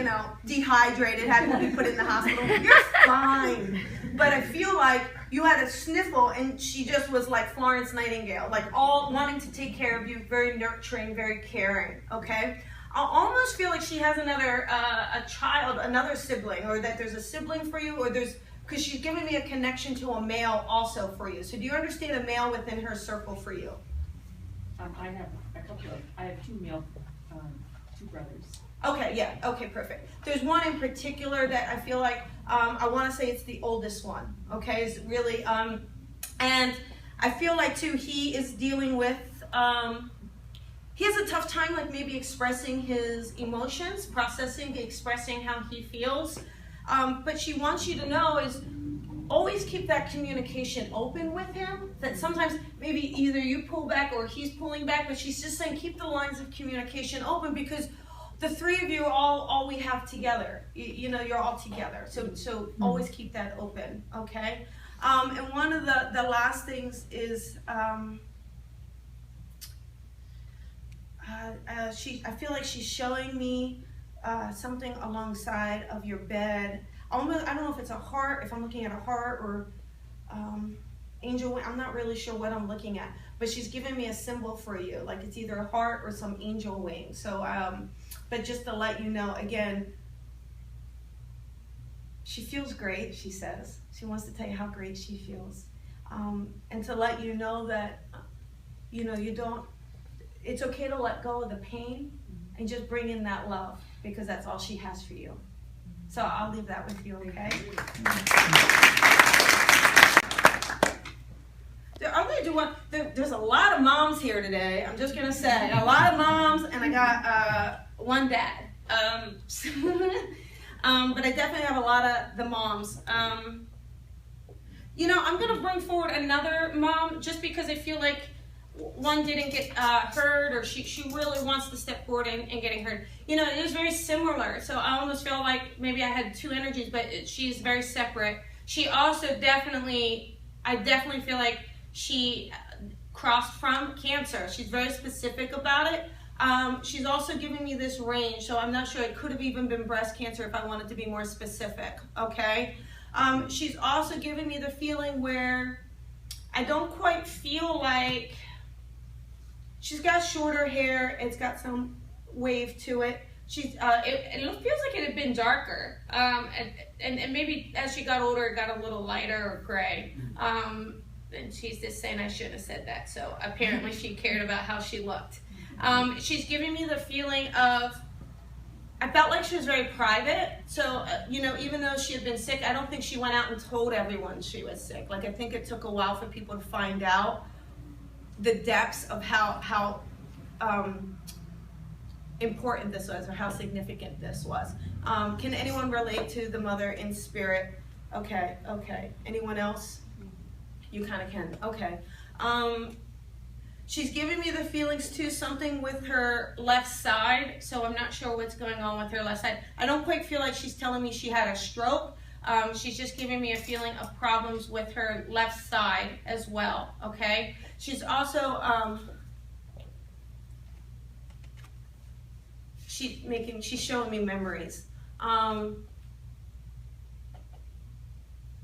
dehydrated, had to be put in the hospital. You're fine. But I feel like you had a sniffle and she just was like Florence Nightingale, like all wanting to take care of you, very nurturing, very caring, okay? I almost feel like she has another sibling, or that there's a sibling for you, or because she's giving me a connection to a male also for you. So do you understand a male within her circle for you? I have two brothers. Okay, yeah, okay, perfect. There's one in particular that I feel like, I want to say it's the oldest one, okay, is really, and I feel like too, he is dealing with, he has a tough time like maybe expressing his emotions, expressing how he feels, but she wants you to know is always keep that communication open with him, that sometimes maybe either you pull back or he's pulling back, but she's just saying keep the lines of communication open, because the three of you are all we have together. You're all together. So always keep that open, okay? And one of the last things is, I feel like she's showing me something alongside of your bed. I don't know if it's a heart, if I'm looking at a heart or angel wing. I'm not really sure what I'm looking at, but she's giving me a symbol for you, like it's either a heart or some angel wing. So, but just to let you know, again, she feels great, she says. She wants to tell you how great she feels. And to let you know that, it's okay to let go of the pain and just bring in that love, because that's all she has for you. So I'll leave that with you, okay? I'm gonna do one. There's a lot of moms here today. I'm just gonna say a lot of moms, and I got one dad. But I definitely have a lot of the moms. You know, I'm gonna bring forward another mom just because I feel like one didn't get heard, or she really wants to step forward and getting heard. You know, it was very similar, so I almost feel like maybe I had two energies, but she's very separate. She also I definitely feel like she crossed from Cancer. She's very specific about it. She's also giving me this range, so I'm not sure. It could have even been breast cancer if I wanted to be more specific, okay? She's also giving me the feeling where I don't quite feel like, she's got shorter hair, it's got some wave to it. She's, it feels like it had been darker, and maybe as she got older, it got a little lighter or gray. And she's just saying I shouldn't have said that, so apparently she cared about how she looked. She's giving me the feeling of, I felt like she was very private, so, you know, even though she had been sick, I don't think she went out and told everyone she was sick. Like, I think it took a while for people to find out the depths of how important this was, or how significant this was. Can anyone relate to the mother in spirit? Okay. Anyone else? You kind of can. Okay. She's giving me the feelings too, something with her left side, so I'm not sure what's going on with her left side. I don't quite feel like she's telling me she had a stroke. She's just giving me a feeling of problems with her left side as well, okay? She's also, she's showing me memories.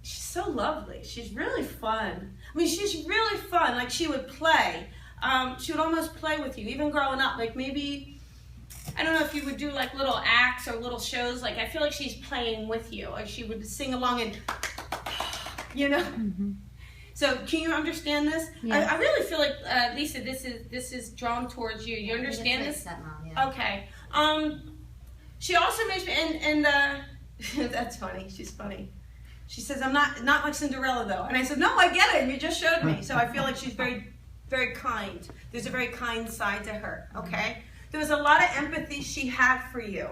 She's so lovely. She's really fun. I mean, she's really fun. Like, she would play. She would almost play with you, even growing up. Like, maybe, I don't know if you would do like little acts or little shows. Like, I feel like she's playing with you. Like, she would sing along and, you know? Mm-hmm. So, can you understand this? Yes. I really feel like, Lisa, this is drawn towards you. You understand this? Stepmom, yeah. Okay. She also makes me, and that's funny. She's funny. She says, I'm not like Cinderella, though. And I said, no, I get it. You just showed me. So I feel like she's very, very kind. There's a very kind side to her, okay? There was a lot of empathy she had for you.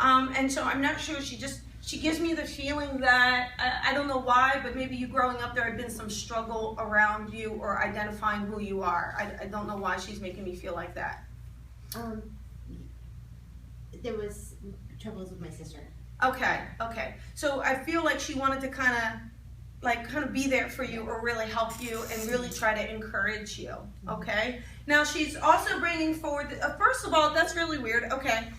And so I'm not sure, she gives me the feeling that, I don't know why, but maybe you growing up, there had been some struggle around you or identifying who you are. I don't know why she's making me feel like that. There was troubles with my sister. Okay. So I feel like she wanted to kind of be there for you, or really help you and really try to encourage you, okay? Now, she's also bringing forward, first of all, that's really weird, okay.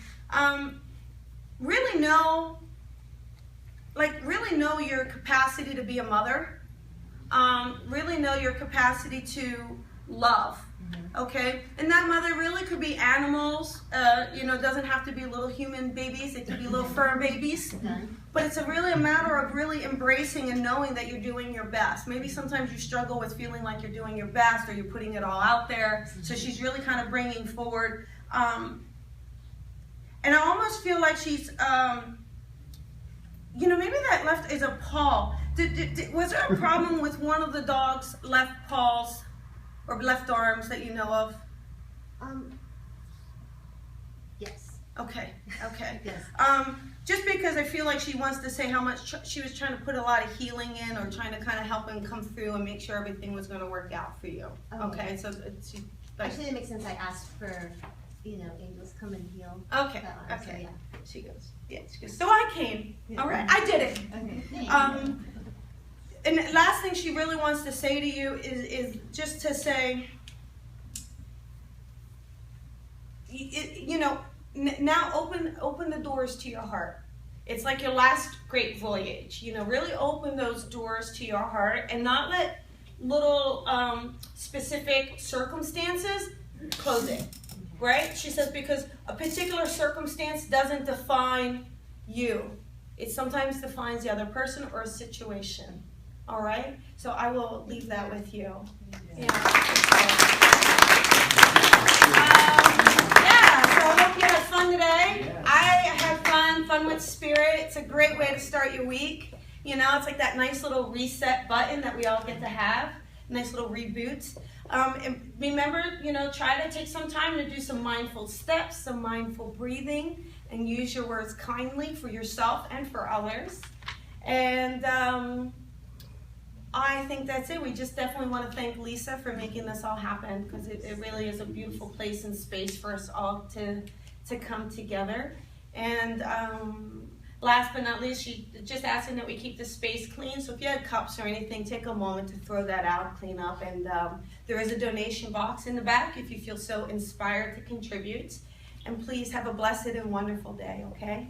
Really know your capacity to be a mother. Really know your capacity to love. Okay, and that mother really could be animals. You know, it doesn't have to be little human babies. It could be little fur babies. But it's really a matter of really embracing and knowing that you're doing your best. Maybe sometimes you struggle with feeling like you're doing your best, or you're putting it all out there. So she's really kind of bringing forward. And I almost feel like she's, you know, maybe that left is a paw. Was there a problem with one of the dog's left paws? Or left arms that you know of? Yes. Okay. Yes. Just because I feel like she wants to say how much she was trying to put a lot of healing in, or trying to kind of help him come through and make sure everything was going to work out for you. Okay, so she. Actually, it makes sense. I asked for, you know, angels come and heal. Okay. That arm, so yeah. She goes. So I came. Yeah. All right, I did it. Okay. And the last thing she really wants to say to you is just to say, you know, now open the doors to your heart. It's like your last great voyage. You know, really open those doors to your heart and not let little specific circumstances close it, right? She says, because a particular circumstance doesn't define you. It sometimes defines the other person or a situation. All right, so I will leave that with you. Yeah. So I hope you had fun today. I had fun with spirit. It's a great way to start your week. You know, it's like that nice little reset button that we all get to have. Nice little reboot. And remember, you know, try to take some time to do some mindful steps, some mindful breathing, and use your words kindly for yourself and for others. And I think that's it. We just definitely want to thank Lisa for making this all happen, because it really is a beautiful place and space for us all to come together. And last but not least, she just asking that we keep the space clean. So if you have cups or anything, take a moment to throw that out, clean up. And there is a donation box in the back if you feel so inspired to contribute. And please have a blessed and wonderful day, okay?